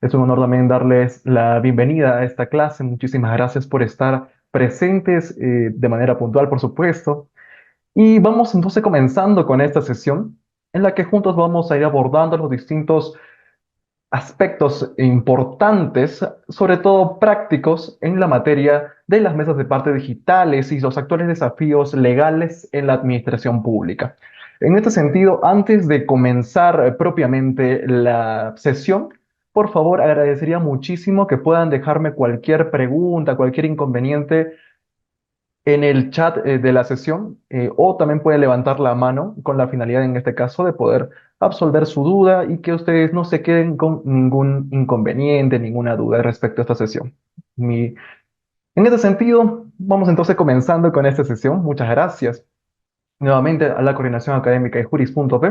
Es un honor también darles la bienvenida a esta clase. Muchísimas gracias por estar presentes de manera puntual, por supuesto. Y vamos entonces comenzando con esta sesión en la que juntos vamos a ir abordando los distintos aspectos importantes, sobre todo prácticos, en la materia de las mesas de parte digitales y los actuales desafíos legales en la administración pública. En este sentido, antes de comenzar propiamente la sesión, por favor, agradecería muchísimo que puedan dejarme cualquier pregunta, cualquier inconveniente en el chat de la sesión, o también puede levantar la mano con la finalidad en este caso de poder absolver su duda y que ustedes no se queden con ningún inconveniente, ninguna duda respecto a esta sesión. En ese sentido, vamos entonces comenzando con esta sesión. Muchas gracias nuevamente a la Coordinación Académica de Juris.p.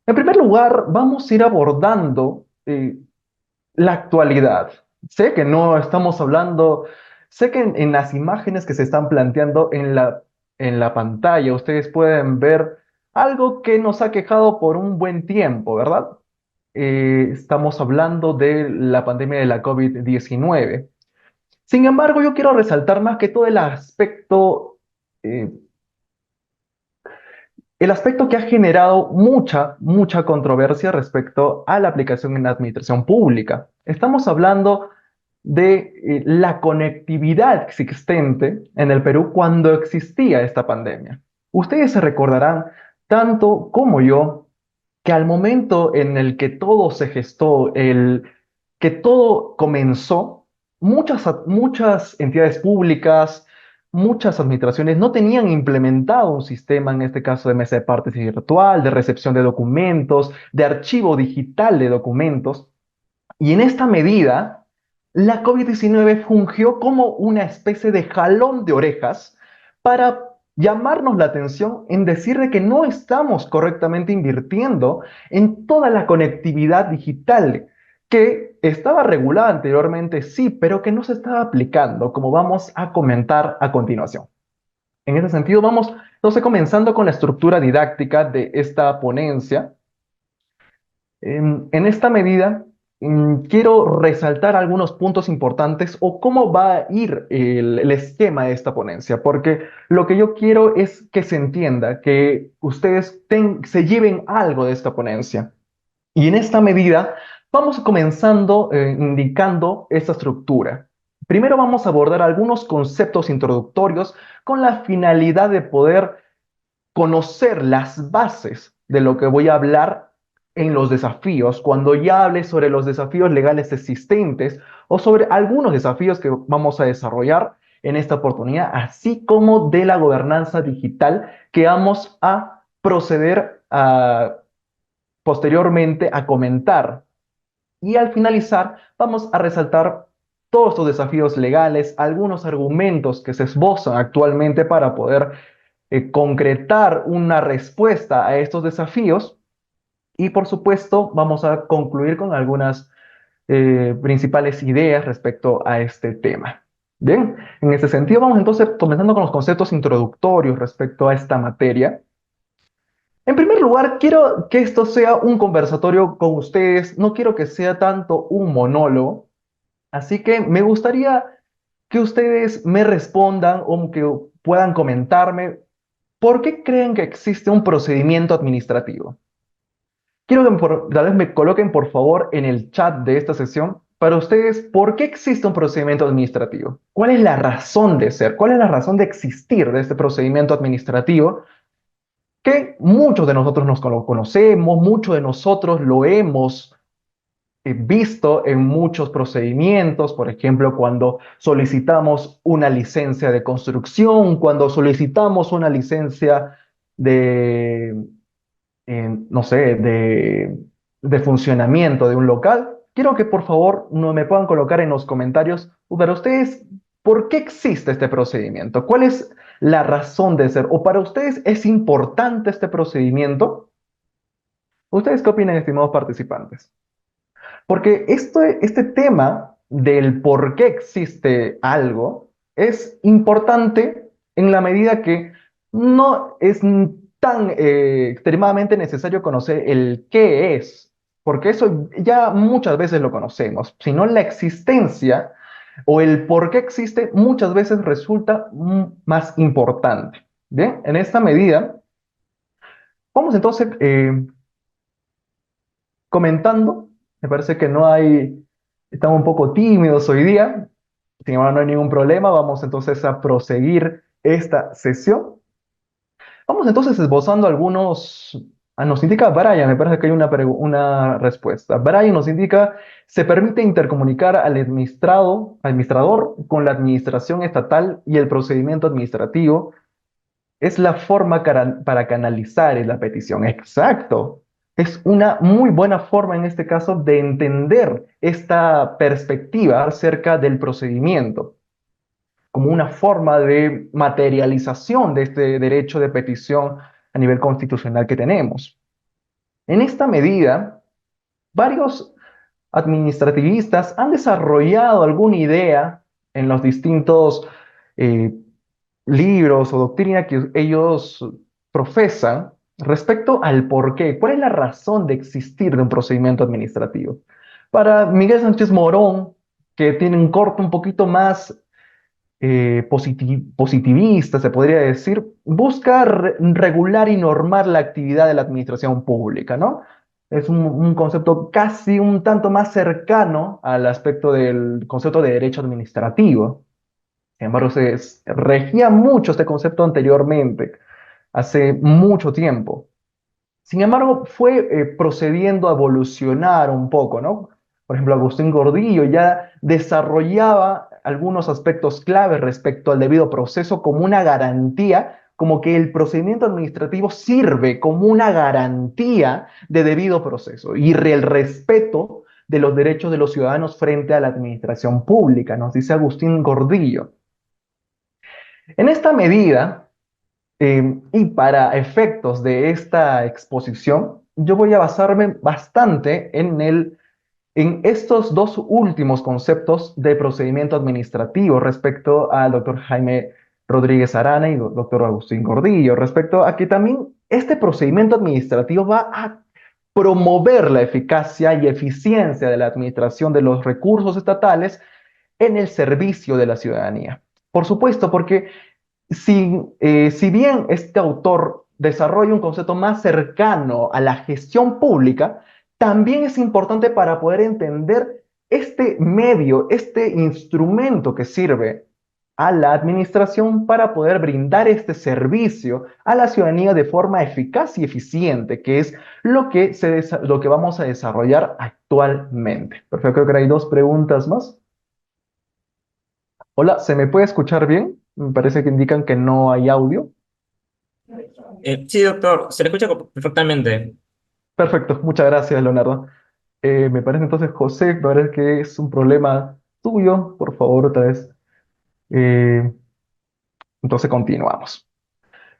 En primer lugar, vamos a ir abordando la actualidad. Sé que no estamos hablando, sé que en las imágenes que se están planteando en la pantalla, ustedes pueden ver algo que nos ha quejado por un buen tiempo, ¿verdad? Estamos hablando de la pandemia de la COVID-19. Sin embargo, yo quiero resaltar más que todo eh, el aspecto que ha generado mucha controversia respecto a la aplicación en la administración pública. Estamos hablando de la conectividad existente en el Perú cuando existía esta pandemia. Ustedes se recordarán, tanto como yo, que al momento en el que todo se gestó, que todo comenzó, muchas entidades públicas, muchas administraciones no tenían implementado un sistema, en este caso de mesa de partes virtual, de recepción de documentos, de archivo digital de documentos. Y en esta medida, la COVID-19 fungió como una especie de jalón de orejas para llamarnos la atención en decir de que no estamos correctamente invirtiendo en toda la conectividad digital que estaba regulada anteriormente, sí, pero que no se estaba aplicando, como vamos a comentar a continuación. En ese sentido, vamos entonces comenzando con la estructura didáctica de esta ponencia. En esta medida, quiero resaltar algunos puntos importantes o cómo va a ir el esquema de esta ponencia, porque lo que yo quiero es que se entienda, que ustedes se lleven algo de esta ponencia. Y en esta medida, vamos comenzando indicando esta estructura. Primero vamos a abordar algunos conceptos introductorios con la finalidad de poder conocer las bases de lo que voy a hablar en los desafíos, cuando ya hable sobre los desafíos legales existentes o sobre algunos desafíos que vamos a desarrollar en esta oportunidad, así como de la gobernanza digital que vamos a proceder posteriormente a comentar. Y al finalizar, vamos a resaltar todos estos desafíos legales, algunos argumentos que se esbozan actualmente para poder concretar una respuesta a estos desafíos y por supuesto vamos a concluir con algunas principales ideas respecto a este tema. Bien, en ese sentido vamos entonces comenzando con los conceptos introductorios respecto a esta materia. En primer lugar, quiero que esto sea un conversatorio con ustedes, no quiero que sea tanto un monólogo, así que me gustaría que ustedes me respondan o que puedan comentarme por qué creen que existe un procedimiento administrativo. Quiero que tal vez me coloquen por favor en el chat de esta sesión para ustedes por qué existe un procedimiento administrativo. ¿Cuál es la razón de ser? ¿Cuál es la razón de existir de este procedimiento administrativo? Que muchos de nosotros lo conocemos, muchos de nosotros lo hemos visto en muchos procedimientos, por ejemplo, cuando solicitamos una licencia de construcción, cuando solicitamos una licencia de, no sé, de funcionamiento de un local. Quiero que por favor no me puedan colocar en los comentarios, para ustedes, ¿por qué existe este procedimiento? ¿Cuál es la razón de ser? ¿O para ustedes es importante este procedimiento? ¿Ustedes qué opinan, estimados participantes? Porque este tema del por qué existe algo es importante en la medida que no es tan extremadamente necesario conocer el qué es. porque eso ya muchas veces lo conocemos, sino la existencia o el por qué existe muchas veces resulta más importante. Bien, en esta medida, vamos entonces comentando. Me parece que no hay, estamos un poco tímidos hoy día, sin embargo no hay ningún problema. Vamos entonces a proseguir esta sesión. Vamos entonces esbozando algunos. Nos indica Brian, me parece que hay una respuesta. Brian nos indica, se permite intercomunicar al administrador con la administración estatal y el procedimiento administrativo es la forma para canalizar la petición. Exacto. Es una muy buena forma en este caso de entender esta perspectiva acerca del procedimiento como una forma de materialización de este derecho de petición a nivel constitucional que tenemos. En esta medida, varios administrativistas han desarrollado alguna idea en los distintos eh, libros o doctrina que ellos profesan respecto al por qué, cuál es la razón de existir de un procedimiento administrativo. Para Miguel Sánchez Morón, que tiene un corte un poquito más positivista, se podría decir, busca regular y normar la actividad de la administración pública, ¿no? Es un concepto casi un tanto más cercano al aspecto del concepto de derecho administrativo. Sin embargo, regía mucho este concepto anteriormente, hace mucho tiempo. Sin embargo, fue procediendo a evolucionar un poco, ¿no? Por ejemplo, Agustín Gordillo ya desarrollaba algunos aspectos claves respecto al debido proceso como una garantía, como que el procedimiento administrativo sirve como una garantía de debido proceso y el respeto de los derechos de los ciudadanos frente a la administración pública, nos dice Agustín Gordillo. En esta medida, y para efectos de esta exposición, yo voy a basarme bastante en estos dos últimos conceptos de procedimiento administrativo respecto al doctor Jaime Rodríguez Arana y doctor Agustín Gordillo, respecto a que también este procedimiento administrativo va a promover la eficacia y eficiencia de la administración de los recursos estatales en el servicio de la ciudadanía. Por supuesto, porque si bien este autor desarrolla un concepto más cercano a la gestión pública, también es importante para poder entender este medio, este instrumento que sirve a la administración para poder brindar este servicio a la ciudadanía de forma eficaz y eficiente, que es lo que vamos a desarrollar actualmente. Perfecto, creo que hay dos preguntas más. Hola, ¿se me puede escuchar bien? Me parece que indican que no hay audio. Sí, doctor, se le escucha perfectamente. Perfecto, muchas gracias, Leonardo. Me parece entonces, José, me parece que es un problema tuyo. Por favor, otra vez. Eh, entonces continuamos.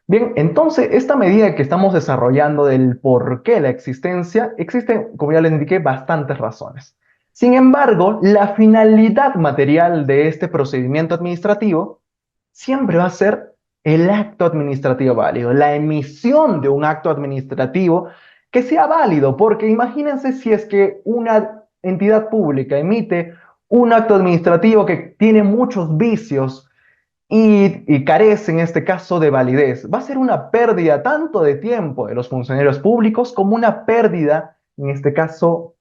Bien, entonces esta medida que estamos desarrollando del por qué la existencia, existen, como ya les indiqué, bastantes razones. Sin embargo, la finalidad material de este procedimiento administrativo siempre va a ser el acto administrativo válido, la emisión de un acto administrativo que sea válido, porque imagínense si es que una entidad pública emite un acto administrativo que tiene muchos vicios y carece en este caso de validez. Va a ser una pérdida tanto de tiempo de los funcionarios públicos como una pérdida, en este caso,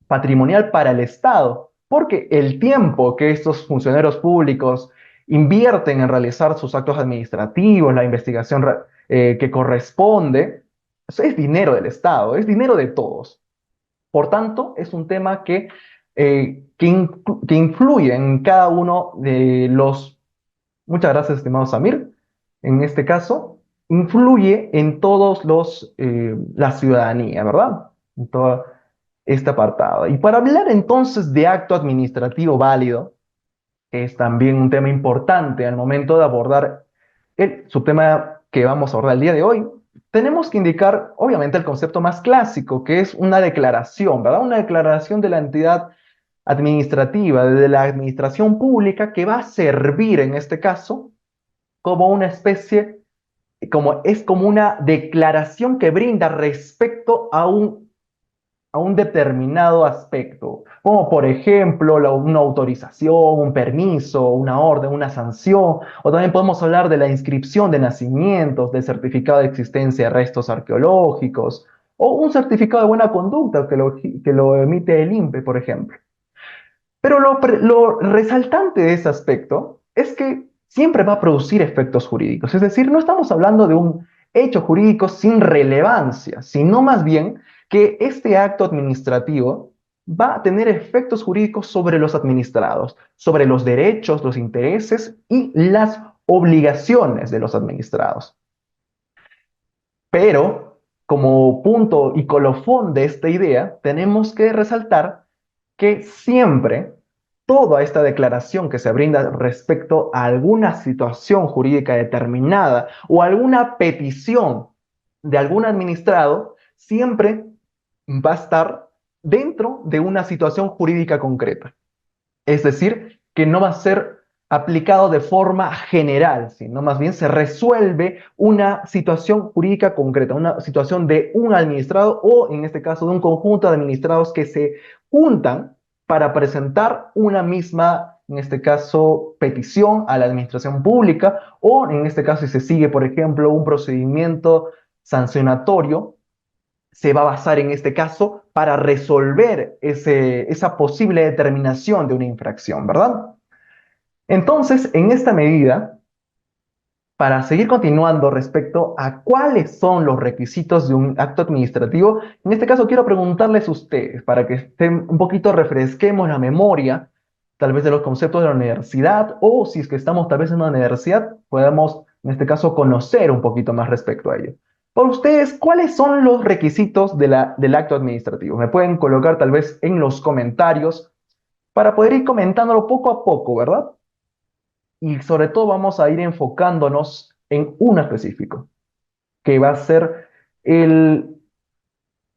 patrimonial para el Estado, porque el tiempo que estos funcionarios públicos invierten en realizar sus actos administrativos, la investigación que corresponde, eso es dinero del Estado, es dinero de todos. Por tanto, es un tema que influye en cada uno de los. Muchas gracias, estimado Samir. En este caso, influye en todos la ciudadanía, ¿verdad? En todo este apartado. Y para hablar entonces de acto administrativo válido, que es también un tema importante al momento de abordar el subtema que vamos a abordar el día de hoy, tenemos que indicar, obviamente, el concepto más clásico, que es una declaración, ¿verdad? Una declaración de la entidad administrativa, de la administración pública, que va a servir en este caso como una especie, es como una declaración que brinda respecto a un a un determinado aspecto, como por ejemplo una autorización, un permiso, una orden, una sanción, o también podemos hablar de la inscripción de nacimientos, del certificado de existencia de restos arqueológicos, o un certificado de buena conducta que lo emite el INPE, por ejemplo. Pero lo resaltante de ese aspecto es que siempre va a producir efectos jurídicos. Es decir, no estamos hablando de un hecho jurídico sin relevancia, sino más bien que este acto administrativo va a tener efectos jurídicos sobre los administrados, sobre los derechos, los intereses y las obligaciones de los administrados. Pero, como punto y colofón de esta idea, tenemos que resaltar que siempre toda esta declaración que se brinda respecto a alguna situación jurídica determinada o alguna petición de algún administrado, siempre va a estar dentro de una situación jurídica concreta. Es decir, que no va a ser aplicado de forma general, sino más bien se resuelve una situación jurídica concreta, una situación de un administrado o en este caso de un conjunto de administrados que se juntan para presentar una misma, en este caso, petición a la administración pública o en este caso si se sigue, por ejemplo, un procedimiento sancionatorio se va a basar en este caso para resolver esa posible determinación de una infracción, ¿verdad? Entonces, en esta medida, para seguir continuando respecto a cuáles son los requisitos de un acto administrativo, en este caso quiero preguntarles a ustedes, para que estén un poquito refresquemos la memoria, tal vez de los conceptos de la universidad, o si es que estamos tal vez en una universidad, podemos, en este caso, conocer un poquito más respecto a ello. Por ustedes, ¿cuáles son los requisitos del acto administrativo? Me pueden colocar tal vez en los comentarios para poder ir comentándolo poco a poco, ¿verdad? Y sobre todo vamos a ir enfocándonos en uno específico, que va a ser el,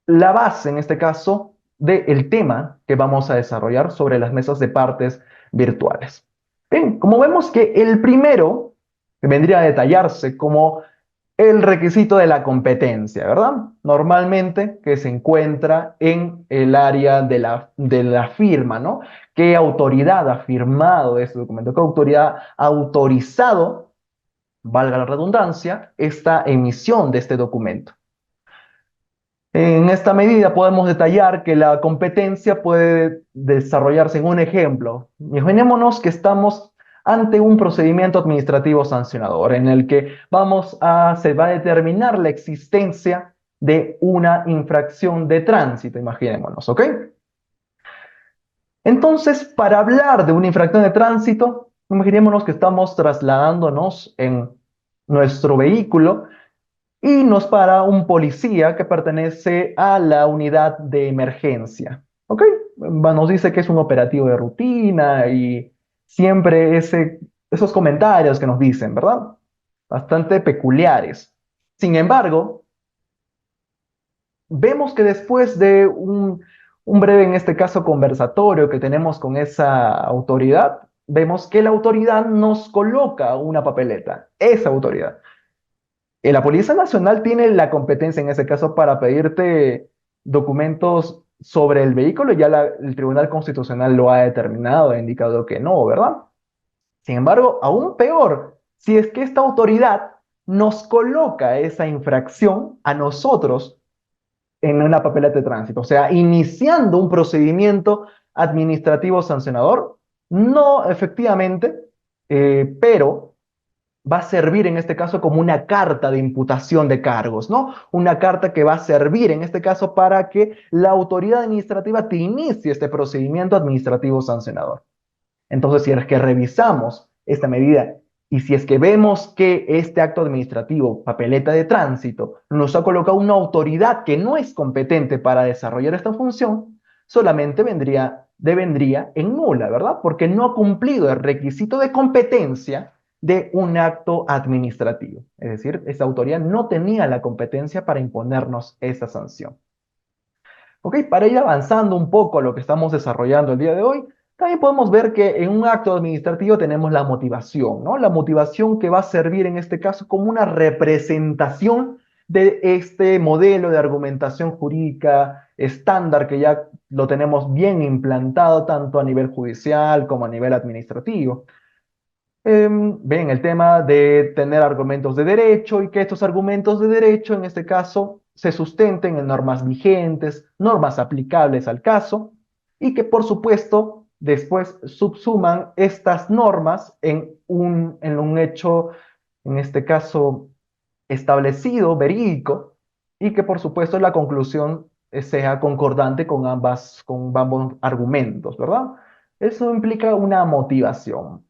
la base, en este caso, del tema que vamos a desarrollar sobre las mesas de partes virtuales. Bien, como vemos que el primero que vendría a detallarse como el requisito de la competencia, ¿verdad? Normalmente que se encuentra en el área de la firma, ¿no? ¿Qué autoridad ha firmado este documento? ¿Qué autoridad ha autorizado, valga la redundancia, esta emisión de este documento? En esta medida podemos detallar que la competencia puede desarrollarse en un ejemplo. Imaginémonos que estamos ante un procedimiento administrativo sancionador en el que se va a determinar la existencia de una infracción de tránsito, imaginémonos, ¿ok? Entonces, para hablar de una infracción de tránsito, imaginémonos que estamos trasladándonos en nuestro vehículo y nos para un policía que pertenece a la unidad de emergencia. ¿Ok? Nos dice que es un operativo de rutina y siempre esos comentarios que nos dicen, ¿verdad? Bastante peculiares. Sin embargo, vemos que después de un breve, en este caso, conversatorio que tenemos con esa autoridad, vemos que la autoridad nos coloca una papeleta, esa autoridad. La Policía Nacional tiene la competencia en ese caso para pedirte documentos sobre el vehículo, ya el Tribunal Constitucional lo ha determinado, ha indicado que no, ¿verdad? Sin embargo, aún peor, si es que esta autoridad nos coloca esa infracción a nosotros en una papeleta de tránsito, o sea, iniciando un procedimiento administrativo sancionador, no efectivamente, pero va a servir en este caso como una carta de imputación de cargos, ¿no? Una carta que va a servir en este caso para que la autoridad administrativa te inicie este procedimiento administrativo sancionador. Entonces, si es que revisamos esta medida y si es que vemos que este acto administrativo, papeleta de tránsito, nos ha colocado una autoridad que no es competente para desarrollar esta función, solamente devendría en nula, ¿verdad? Porque no ha cumplido el requisito de competencia de un acto administrativo. Es decir, esa autoridad no tenía la competencia para imponernos esa sanción. Ok, para ir avanzando un poco a lo que estamos desarrollando el día de hoy, también podemos ver que en un acto administrativo tenemos la motivación, ¿no? La motivación que va a servir en este caso como una representación de este modelo de argumentación jurídica estándar que ya lo tenemos bien implantado tanto a nivel judicial como a nivel administrativo. Ven, el tema de tener argumentos de derecho y que estos argumentos de derecho, en este caso, se sustenten en normas vigentes, normas aplicables al caso, y que, por supuesto, después subsuman estas normas en un hecho, en este caso, establecido, verídico, y que, por supuesto, la conclusión sea concordante con ambos argumentos, ¿verdad? Eso implica una motivación.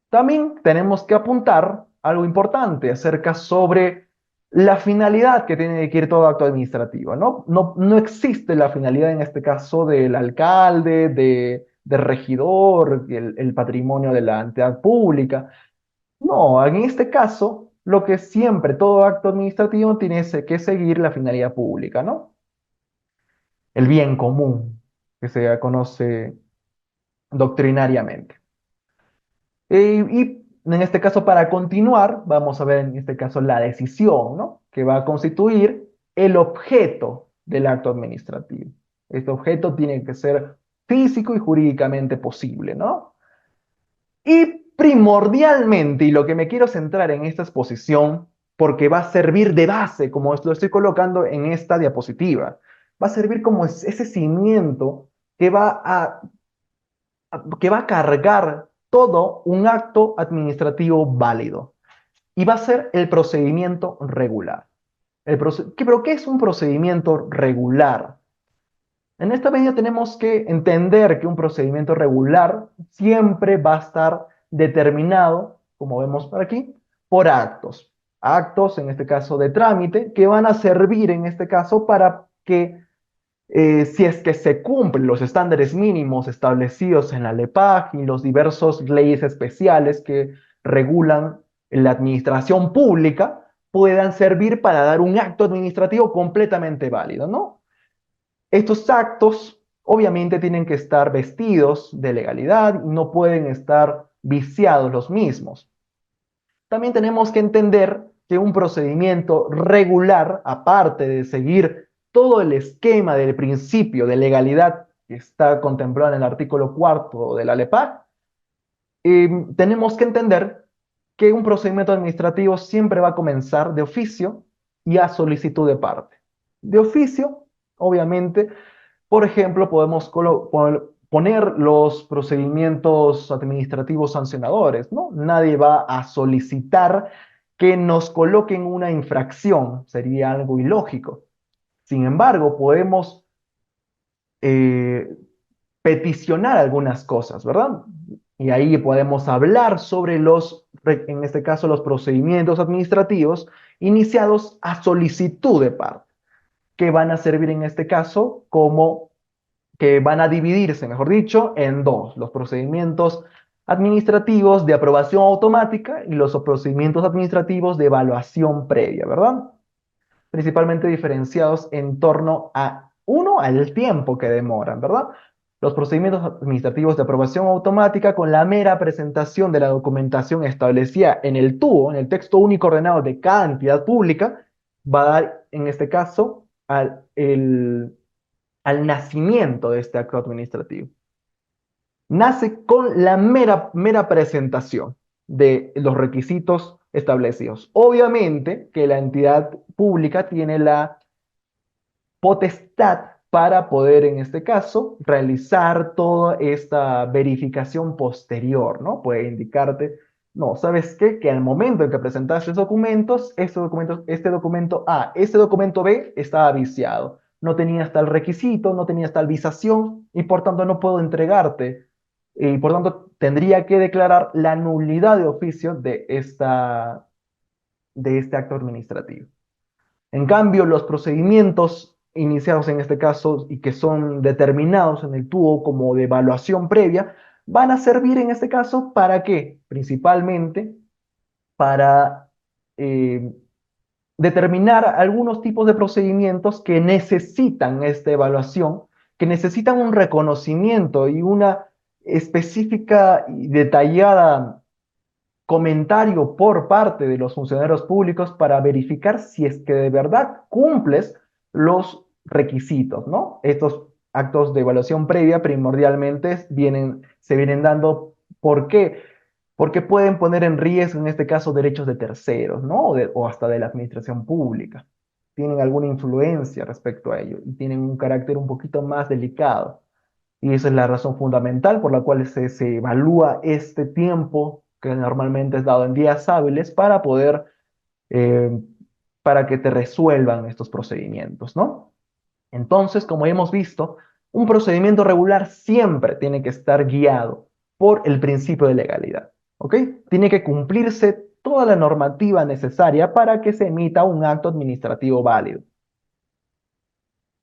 También tenemos que apuntar algo importante acerca sobre la finalidad que tiene que ir todo acto administrativo, ¿no? No existe la finalidad en este caso del alcalde, del regidor, el patrimonio de la entidad pública. No, en este caso, lo que siempre todo acto administrativo tiene que seguir la finalidad pública, ¿no? El bien común, que se conoce doctrinariamente. Y en este caso, para continuar, vamos a ver en este caso la decisión, ¿no? Que va a constituir el objeto del acto administrativo. Este objeto tiene que ser físico y jurídicamente posible, ¿no? Y primordialmente, y lo que me quiero centrar en esta exposición, porque va a servir de base, como lo estoy colocando en esta diapositiva, va a servir como ese cimiento que va a cargar todo un acto administrativo válido y va a ser el procedimiento regular. ¿Pero qué es un procedimiento regular? En esta medida tenemos que entender que un procedimiento regular siempre va a estar determinado, como vemos por aquí, por actos. Actos, en este caso de trámite, que van a servir en este caso para que si es que se cumplen los estándares mínimos establecidos en la LEPAG y los diversos leyes especiales que regulan la administración pública, puedan servir para dar un acto administrativo completamente válido, ¿no? Estos actos obviamente tienen que estar vestidos de legalidad y no pueden estar viciados los mismos. También tenemos que entender que un procedimiento regular, aparte de seguir todo el esquema del principio de legalidad que está contemplado en el artículo cuarto de la LEPAC, tenemos que entender que un procedimiento administrativo siempre va a comenzar de oficio y a solicitud de parte. De oficio, obviamente, por ejemplo, podemos poner los procedimientos administrativos sancionadores, ¿no? Nadie va a solicitar que nos coloquen una infracción, sería algo ilógico. Sin embargo, podemos eh, peticionar algunas cosas, ¿verdad? Y ahí podemos hablar sobre en este caso, los procedimientos administrativos iniciados a solicitud de parte, que van a servir en este caso como que van a dividirse, mejor dicho, en dos, los procedimientos administrativos de aprobación automática y los procedimientos administrativos de evaluación previa, ¿verdad? Principalmente diferenciados en torno a, uno, al tiempo que demoran, ¿verdad? Los procedimientos administrativos de aprobación automática con la mera presentación de la documentación establecida en el TUO, en el texto único ordenado de cada entidad pública, va a dar, en este caso, al nacimiento de este acto administrativo. Nace con la mera presentación de los requisitos establecidos. Obviamente que la entidad pública tiene la potestad para poder, en este caso, realizar toda esta verificación posterior, ¿no? Puede indicarte, no, ¿sabes qué? Que al momento en que presentaste documentos, este documento A, este documento B estaba viciado. No tenías tal requisito, no tenías tal visación y por tanto no puedo entregarte. Y por tanto tendría que declarar la nulidad de oficio de este acto administrativo. En cambio, los procedimientos iniciados en este caso y que son determinados en el TUO como de evaluación previa, van a servir en este caso para qué? Principalmente para eh, determinar algunos tipos de procedimientos que necesitan esta evaluación, que necesitan un reconocimiento y una específica y detallada comentario por parte de los funcionarios públicos para verificar si es que de verdad cumples los requisitos, ¿no? Estos actos de evaluación previa primordialmente se vienen dando, ¿por qué? Porque pueden poner en riesgo, en este caso, derechos de terceros, ¿no? O hasta de la administración pública. Tienen alguna influencia respecto a ello y tienen un carácter un poquito más delicado. Y esa es la razón fundamental por la cual se evalúa este tiempo que normalmente es dado en días hábiles para poder, eh, para que te resuelvan estos procedimientos, ¿no? Entonces, como hemos visto, un procedimiento regular siempre tiene que estar guiado por el principio de legalidad, ¿ok? Tiene que cumplirse toda la normativa necesaria para que se emita un acto administrativo válido.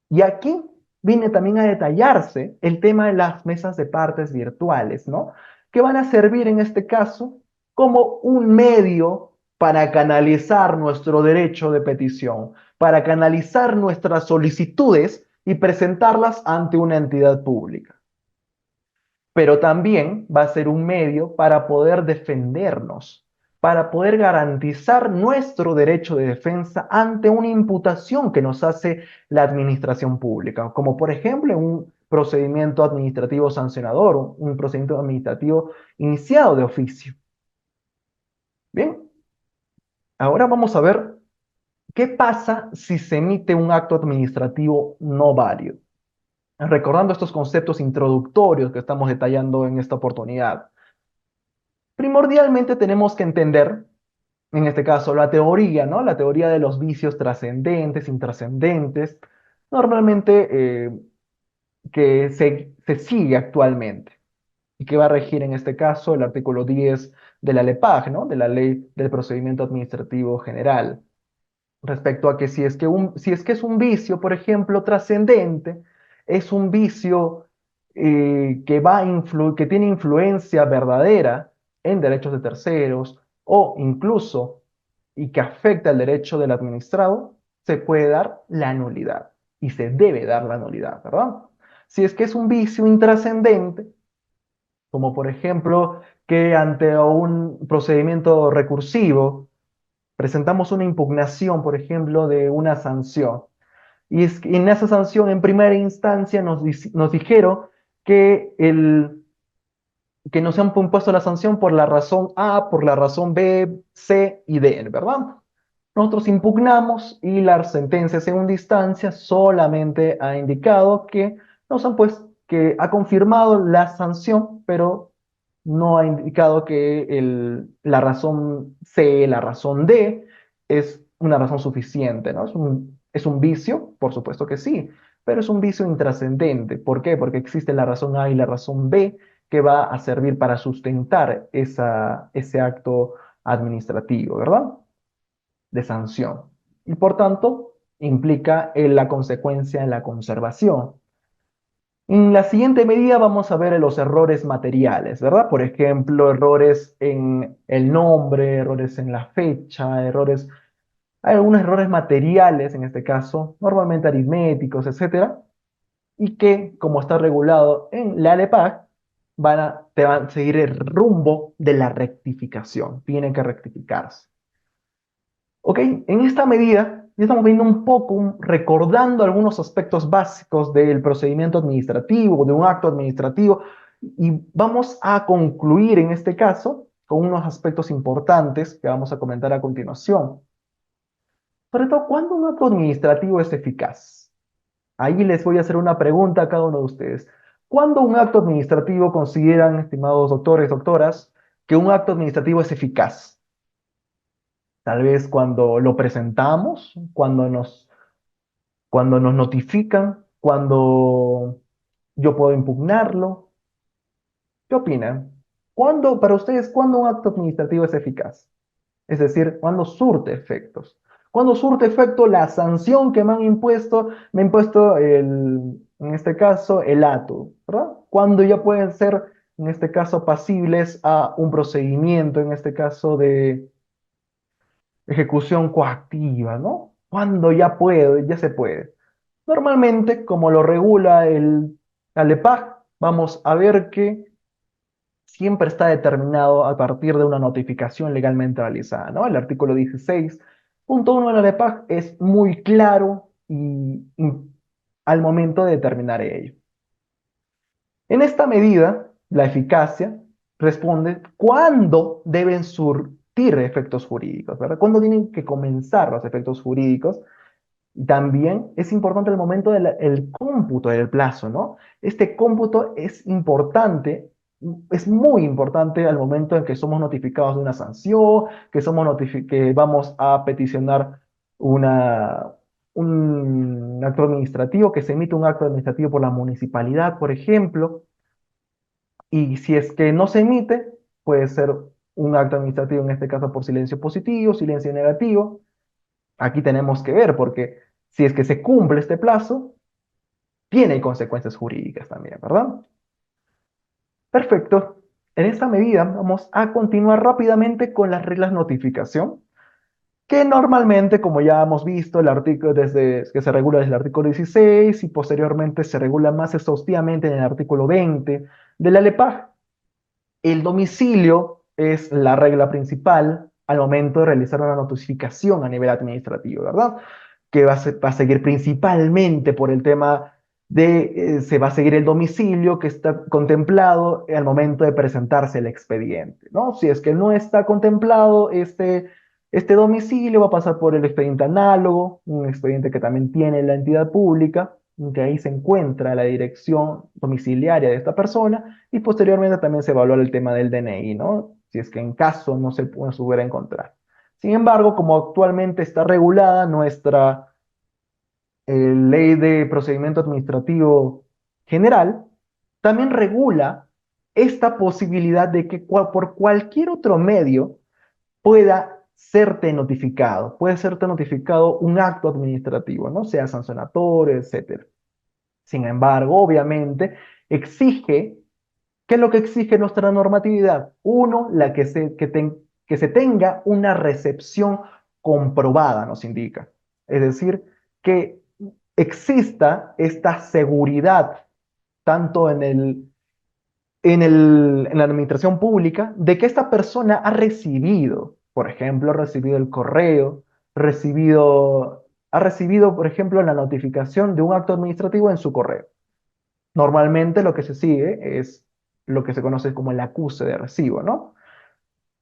Y aquí viene también a detallarse el tema de las mesas de partes virtuales, ¿no? Que van a servir en este caso como un medio para canalizar nuestro derecho de petición, para canalizar nuestras solicitudes y presentarlas ante una entidad pública, pero también va a ser un medio para poder defendernos, para poder garantizar nuestro derecho de defensa ante una imputación que nos hace la administración pública, como por ejemplo un procedimiento administrativo sancionador, un procedimiento administrativo iniciado de oficio. Bien, ahora vamos a ver qué pasa si se emite un acto administrativo no válido. Recordando estos conceptos introductorios que estamos detallando en esta oportunidad. Primordialmente tenemos que entender, en este caso, la teoría, ¿no? La teoría de los vicios trascendentes, intrascendentes, normalmente que se sigue actualmente y que va a regir en este caso el artículo 10 de la LEPAG, ¿no? De la Ley del Procedimiento Administrativo General, respecto a que si es que es un vicio, por ejemplo, trascendente, es un vicio que tiene influencia verdadera en derechos de terceros o incluso y que afecta el derecho del administrado, se puede dar la nulidad y se debe dar la nulidad, ¿verdad? Si es que es un vicio intrascendente, como por ejemplo que ante un procedimiento recursivo, presentamos una impugnación, por ejemplo, de una sanción. Y es que en esa sanción, en primera instancia, nos dijeron que, que nos han impuesto la sanción por la razón A, por la razón B, C y D, ¿verdad? Nosotros impugnamos y la sentencia de segunda instancia solamente ha indicado que nos han pues que ha confirmado la sanción, pero no ha indicado que la razón C, la razón D es una razón suficiente, ¿no? Es un vicio, por supuesto que sí, pero es un vicio intrascendente. ¿Por qué? Porque existe la razón A y la razón B que va a servir para sustentar ese acto administrativo, ¿verdad? De sanción. Y por tanto, implica la consecuencia en la conservación. En la siguiente medida vamos a ver los errores materiales, ¿verdad? Por ejemplo, errores en el nombre, errores en la fecha, hay algunos errores materiales en este caso, normalmente aritméticos, etcétera, y que, como está regulado en la LEPAC, te van a seguir el rumbo de la rectificación, tienen que rectificarse. Ok, en esta medida ya estamos viendo un poco, recordando algunos aspectos básicos del procedimiento administrativo, de un acto administrativo, y vamos a concluir en este caso con unos aspectos importantes que vamos a comentar a continuación. Sobre todo, ¿cuándo un acto administrativo es eficaz? Ahí les voy a hacer una pregunta a cada uno de ustedes. ¿Cuándo un acto administrativo consideran, estimados doctores, doctoras, que un acto administrativo es eficaz? Tal vez cuando lo presentamos, cuando nos notifican, cuando yo puedo impugnarlo. ¿Qué opinan? Para ustedes, ¿cuándo un acto administrativo es eficaz? Es decir, ¿cuándo surte efectos? ¿Cuándo surte efecto la sanción que me ha impuesto en este caso, el ATU, ¿verdad? ¿Cuándo ya pueden ser, en este caso, pasibles a un procedimiento, en este caso de ejecución coactiva, ¿no? Cuando ya se puede. Normalmente, como lo regula la LEPAG, vamos a ver que siempre está determinado a partir de una notificación legalmente realizada, ¿no? El artículo 16.1 de la LEPAC es muy claro y al momento de determinar ello. En esta medida, la eficacia responde cuándo deben surtir efectos jurídicos, ¿verdad? ¿Cuándo tienen que comenzar los efectos jurídicos? También es importante el momento del cómputo del plazo, ¿no? Este cómputo es importante, es muy importante al momento en que somos notificados de una sanción, que vamos a peticionar una, un acto administrativo, que se emite un acto administrativo por la municipalidad, por ejemplo, y si es que no se emite, puede ser un acto administrativo, en este caso por silencio positivo, silencio negativo. Aquí tenemos que ver, porque si es que se cumple este plazo, tiene consecuencias jurídicas también, ¿verdad? Perfecto. En esta medida vamos a continuar rápidamente con las reglas notificación, que normalmente, como ya hemos visto, el artículo desde que se regula desde el artículo 16 y posteriormente se regula más exhaustivamente en el artículo 20 de la LEPAG. El domicilio es la regla principal al momento de realizar una notificación a nivel administrativo, ¿verdad? Que va a seguir principalmente por el tema de, se va a seguir el domicilio que está contemplado al momento de presentarse el expediente, ¿no? Si es que no está contemplado este domicilio, va a pasar por el expediente análogo, un expediente que también tiene la entidad pública, que ahí se encuentra la dirección domiciliaria de esta persona, y posteriormente también se evalúa el tema del DNI, ¿no? Si es que en caso no se pudiera encontrar. Sin embargo, como actualmente está regulada nuestra ley de procedimiento administrativo general, también regula esta posibilidad de que por cualquier otro medio puede serte notificado un acto administrativo, ¿no? Sea sancionatorio, etcétera. Sin embargo, obviamente, exige, ¿qué es lo que exige nuestra normatividad? Uno, que se tenga una recepción comprobada, nos indica. Es decir, que exista esta seguridad, tanto en la administración pública, de que esta persona ha recibido, por ejemplo, ha recibido el correo, ha recibido, por ejemplo, la notificación de un acto administrativo en su correo. Normalmente lo que se sigue es lo que se conoce como el acuse de recibo, ¿no?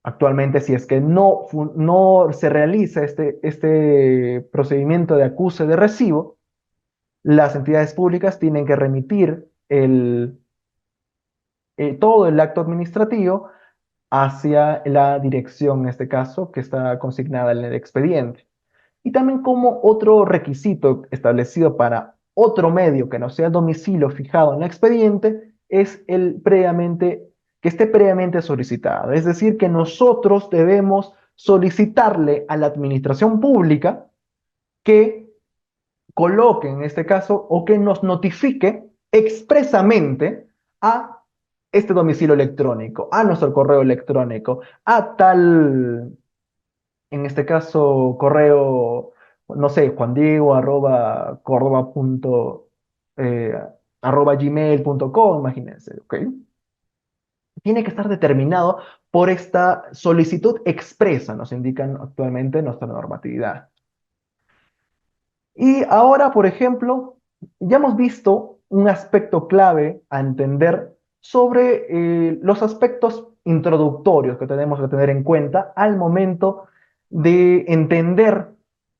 Actualmente, si es que no se realiza este procedimiento de acuse de recibo, las entidades públicas tienen que remitir todo el acto administrativo hacia la dirección, en este caso, que está consignada en el expediente. Y también como otro requisito establecido para otro medio que no sea el domicilio fijado en el expediente es que esté previamente solicitado. Es decir, que nosotros debemos solicitarle a la administración pública que coloque en este caso o que nos notifique expresamente a este domicilio electrónico, a nuestro correo electrónico, a tal, en este caso, correo, no sé, juandiego arroba córdoba arroba gmail.com, imagínense, ¿ok? Tiene que estar determinado por esta solicitud expresa, nos indican actualmente nuestra normatividad. Y ahora, por ejemplo, ya hemos visto un aspecto clave a entender sobre los aspectos introductorios que tenemos que tener en cuenta al momento de entender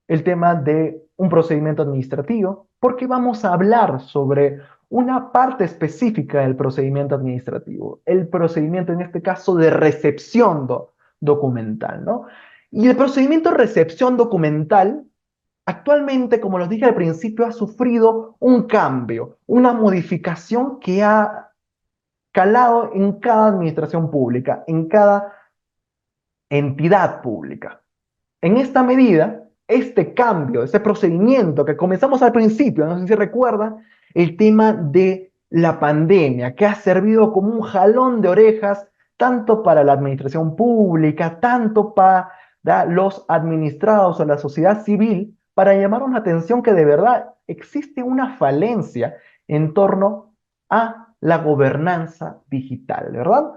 el tema de un procedimiento administrativo, porque vamos a hablar sobre una parte específica del procedimiento administrativo, el procedimiento en este caso de recepción documental, ¿no? Y el procedimiento de recepción documental actualmente, como los dije al principio, ha sufrido un cambio, una modificación que ha calado en cada administración pública, en cada entidad pública. En esta medida, este cambio, ese procedimiento que comenzamos al principio, no sé si recuerdan, el tema de la pandemia, que ha servido como un jalón de orejas tanto para la administración pública, tanto para los administrados o la sociedad civil, para llamar una atención que de verdad existe una falencia en torno a la gobernanza digital, ¿verdad?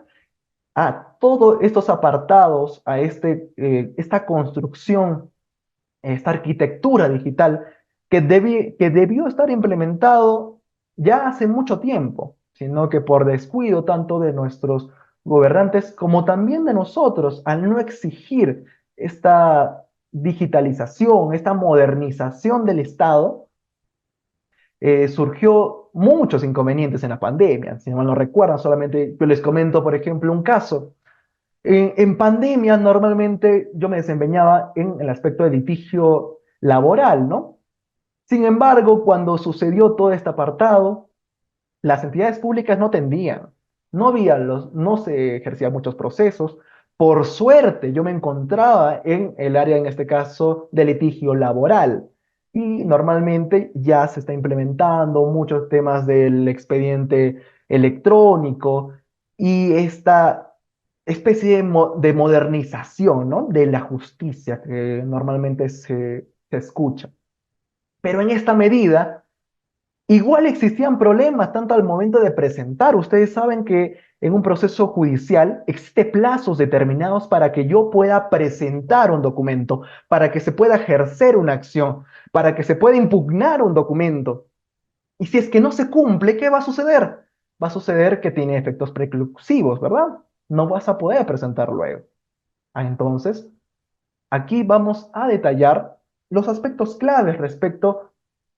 a todos estos apartados, a esta construcción, esta arquitectura digital que debió estar implementado ya hace mucho tiempo, sino que por descuido tanto de nuestros gobernantes como también de nosotros, al no exigir esta digitalización, esta modernización del Estado, surgió muchos inconvenientes en la pandemia. Si no mal no recuerdan, solamente yo les comento, por ejemplo, un caso. En pandemia, normalmente yo me desempeñaba en el aspecto de litigio laboral, ¿no? Sin embargo, cuando sucedió todo este apartado, las entidades públicas no tendían, no se ejercían muchos procesos. Por suerte, yo me encontraba en el área, en este caso, de litigio laboral. Y normalmente ya se está implementando muchos temas del expediente electrónico y esta especie de modernización, ¿no? De la justicia que normalmente se escucha. Pero en esta medida, igual existían problemas tanto al momento de presentar. Ustedes saben que en un proceso judicial existen plazos determinados para que yo pueda presentar un documento, para que se pueda ejercer una acción, para que se pueda impugnar un documento. Y si es que no se cumple, ¿qué va a suceder? Va a suceder que tiene efectos preclusivos, ¿verdad? No vas a poder presentar luego. Entonces, aquí vamos a detallar los aspectos claves respecto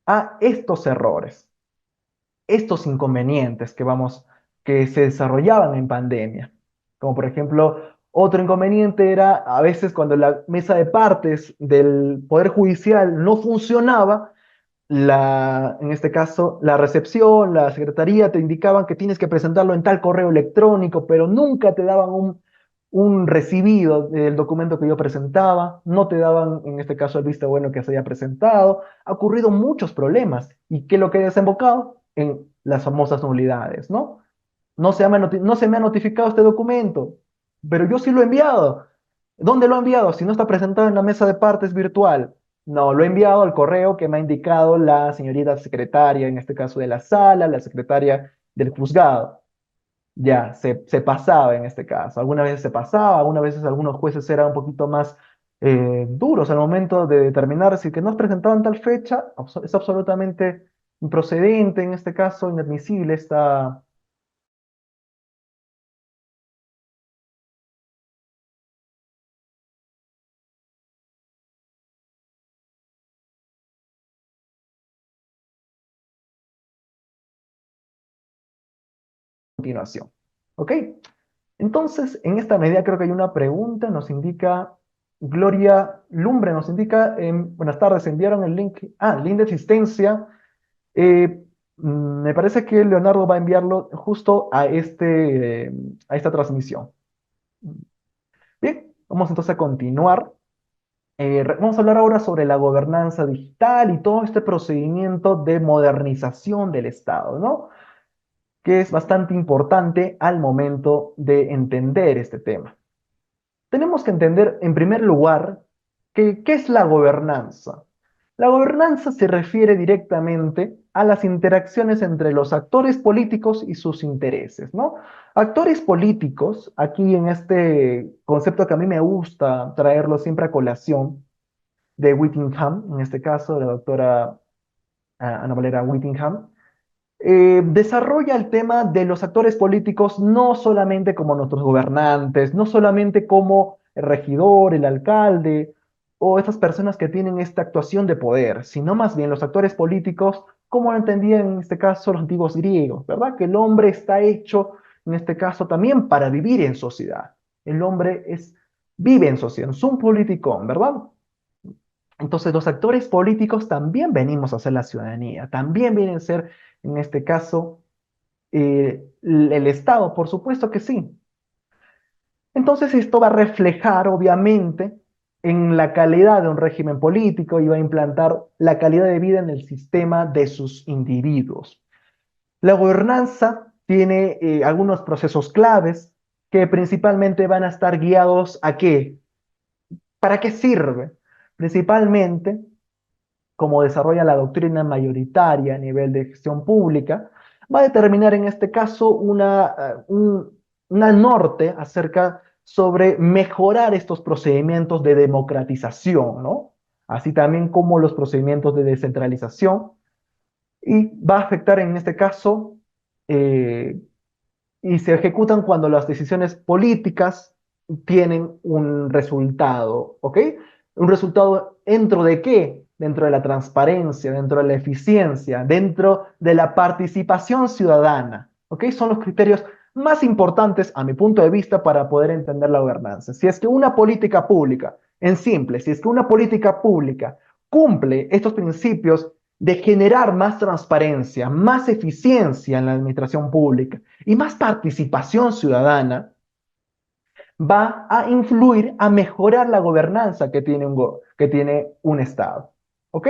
a estos errores, estos inconvenientes que se desarrollaban en pandemia. Como por ejemplo, otro inconveniente era a veces cuando la mesa de partes del Poder Judicial no funcionaba, en este caso, la recepción, la secretaría te indicaban que tienes que presentarlo en tal correo electrónico, pero nunca te daban un recibido del documento que yo presentaba, no te daban, en este caso, el visto bueno que se haya presentado. Ha ocurrido muchos problemas. ¿Y qué es lo que ha desembocado? En las famosas nulidades, ¿no? No se me ha notificado este documento, pero yo sí lo he enviado. ¿Dónde lo he enviado? Si no está presentado en la mesa de partes virtual. No, lo he enviado al correo que me ha indicado la señorita secretaria, en este caso de la sala, la secretaria del juzgado. Ya, se pasaba en este caso. Algunas veces se pasaba, algunas veces algunos jueces eran un poquito más duros al momento de determinar si que no has presentado en tal fecha, es absolutamente improcedente, en este caso, inadmisible esta continuación. ¿Ok? Entonces, en esta medida creo que hay una pregunta, nos indica Gloria Lumbre, nos indica, buenas tardes, enviaron el link, link de asistencia. Eh, Me parece que Leonardo va a enviarlo justo a esta transmisión. Bien, vamos entonces a continuar. Vamos a hablar ahora sobre la gobernanza digital y todo este procedimiento de modernización del Estado, ¿no? Que es bastante importante al momento de entender este tema. Tenemos que entender, en primer lugar, qué es la gobernanza. La gobernanza se refiere directamente a las interacciones entre los actores políticos y sus intereses, ¿no? Actores políticos, aquí en este concepto que a mí me gusta traerlo siempre a colación, de Whittingham, en este caso, de la doctora Ana Valera Whittingham, desarrolla el tema de los actores políticos no solamente como nuestros gobernantes, no solamente como el regidor, el alcalde o estas personas que tienen esta actuación de poder, sino más bien los actores políticos, como lo entendían en este caso los antiguos griegos, ¿verdad? Que el hombre está hecho, en este caso, también para vivir en sociedad. El hombre vive en sociedad, es un politicón, ¿verdad? Entonces, los actores políticos también venimos a ser la ciudadanía, también vienen a ser, en este caso, el Estado, por supuesto que sí. Entonces, esto va a reflejar, obviamente, en la calidad de un régimen político y va a implantar la calidad de vida en el sistema de sus individuos. La gobernanza tiene algunos procesos claves que principalmente van a estar guiados a qué, ¿para qué sirve? Principalmente como desarrolla la doctrina mayoritaria a nivel de gestión pública, va a determinar en este caso una norte acerca sobre mejorar estos procedimientos de democratización, ¿no? Así también como los procedimientos de descentralización, y va a afectar en este caso eh, y se ejecutan cuando las decisiones políticas tienen un resultado, ¿ok? Un resultado dentro de qué? Dentro de la transparencia, dentro de la eficiencia, dentro de la participación ciudadana, ¿ok? Son los criterios más importantes a mi punto de vista para poder entender la gobernanza. Si es que una política pública, en simple, si es que una política pública cumple estos principios de generar más transparencia, más eficiencia en la administración pública, y más participación ciudadana, va a influir a mejorar la gobernanza que tiene un Estado. ¿Ok?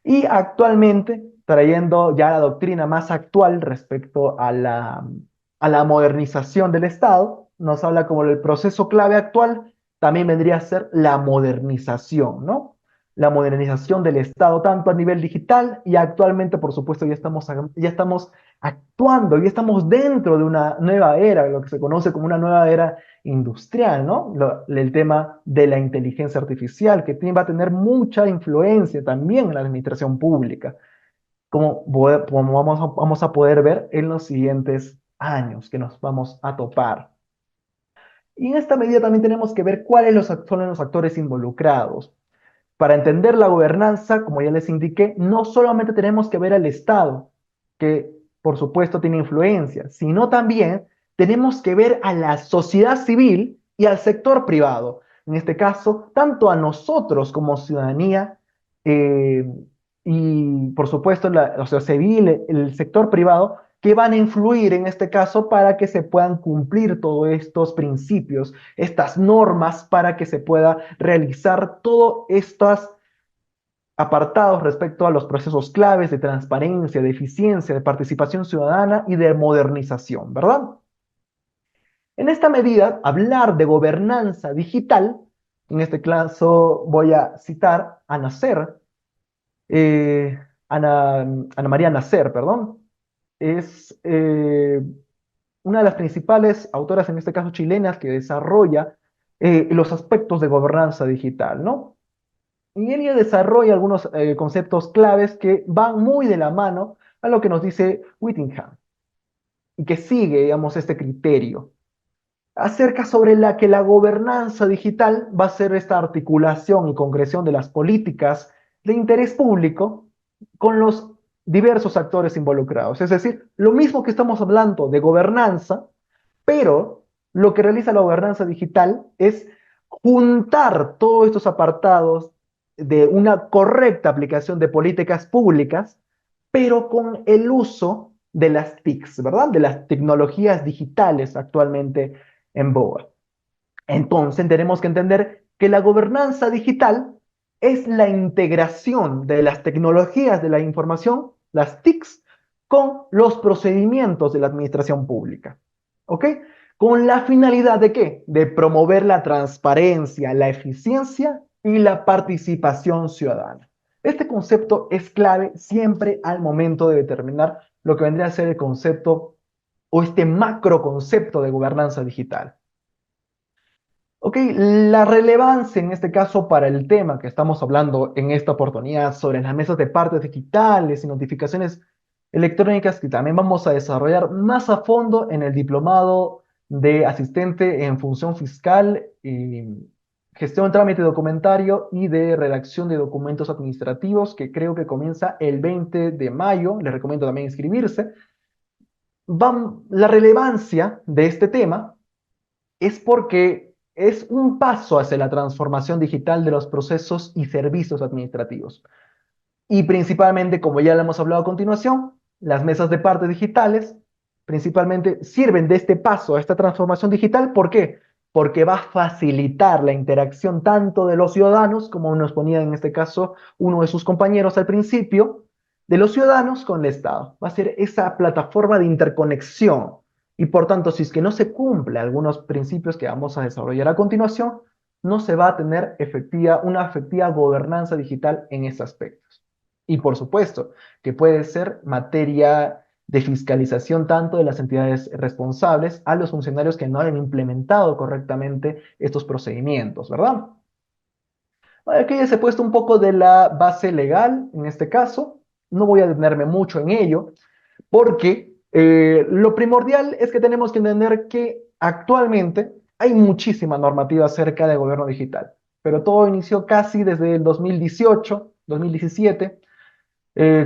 Y actualmente, trayendo ya la doctrina más actual respecto a la modernización del Estado, nos habla como el proceso clave actual, también vendría a ser la modernización, ¿no? La modernización del Estado, tanto a nivel digital y actualmente, por supuesto, ya estamos actuando, ya estamos dentro de una nueva era, lo que se conoce como una nueva era industrial, ¿no? El tema de la inteligencia artificial, que va a tener mucha influencia también en la administración pública, como vamos a poder ver en los siguientes años que nos vamos a topar. Y en esta medida también tenemos que ver son los actores involucrados. Para entender la gobernanza, como ya les indiqué, no solamente tenemos que ver al Estado, que por supuesto tiene influencia, sino también tenemos que ver a la sociedad civil y al sector privado. En este caso, tanto a nosotros como ciudadanía eh, y por supuesto la sociedad civil, el sector privado, que van a influir en este caso para que se puedan cumplir todos estos principios, estas normas, para que se pueda realizar todos estos apartados respecto a los procesos claves de transparencia, de eficiencia, de participación ciudadana y de modernización, ¿verdad? En esta medida, hablar de gobernanza digital, en este caso voy a citar a Nasser, Ana María Nasser, perdón, es una de las principales autoras, en este caso chilenas, que desarrolla los aspectos de gobernanza digital, ¿no? Y ella desarrolla algunos conceptos claves que van muy de la mano a lo que nos dice Whittingham y que sigue, digamos, este criterio acerca sobre la que la gobernanza digital va a ser esta articulación y concreción de las políticas de interés público con los diversos actores involucrados. Es decir, lo mismo que estamos hablando de gobernanza, pero lo que realiza la gobernanza digital es juntar todos estos apartados de una correcta aplicación de políticas públicas, pero con el uso de las TICs, ¿verdad? De las tecnologías digitales actualmente en boga. Entonces tenemos que entender que la gobernanza digital es la integración de las tecnologías de la información, las TICs, con los procedimientos de la administración pública. ¿Ok? ¿Con la finalidad de qué? De promover la transparencia, la eficiencia y la participación ciudadana. Este concepto es clave siempre al momento de determinar lo que vendría a ser el concepto o este macro concepto de gobernanza digital. Ok, la relevancia en este caso para el tema que estamos hablando en esta oportunidad sobre las mesas de partes digitales y notificaciones electrónicas que también vamos a desarrollar más a fondo en el diplomado de asistente en función fiscal y gestión de trámite documentario y de redacción de documentos administrativos que creo que comienza el 20 de mayo. Les recomiendo también inscribirse. La relevancia de este tema es porque es un paso hacia la transformación digital de los procesos y servicios administrativos. Y principalmente, como ya lo hemos hablado a continuación, las mesas de parte digitales principalmente sirven de este paso a esta transformación digital. ¿Por qué? Porque va a facilitar la interacción tanto de los ciudadanos, como nos ponía en este caso uno de sus compañeros al principio, de los ciudadanos con el Estado. Va a ser esa plataforma de interconexión. Y por tanto, si es que no se cumple algunos principios que vamos a desarrollar a continuación, no se va a tener una efectiva gobernanza digital en ese aspecto. Y por supuesto, que puede ser materia de fiscalización tanto de las entidades responsables a los funcionarios que no han implementado correctamente estos procedimientos, ¿verdad? Aquí ya se ha puesto un poco de la base legal en este caso. No voy a detenerme mucho en ello, porque lo primordial es que tenemos que entender que actualmente hay muchísima normativa acerca del gobierno digital, pero todo inició casi desde el 2018, 2017,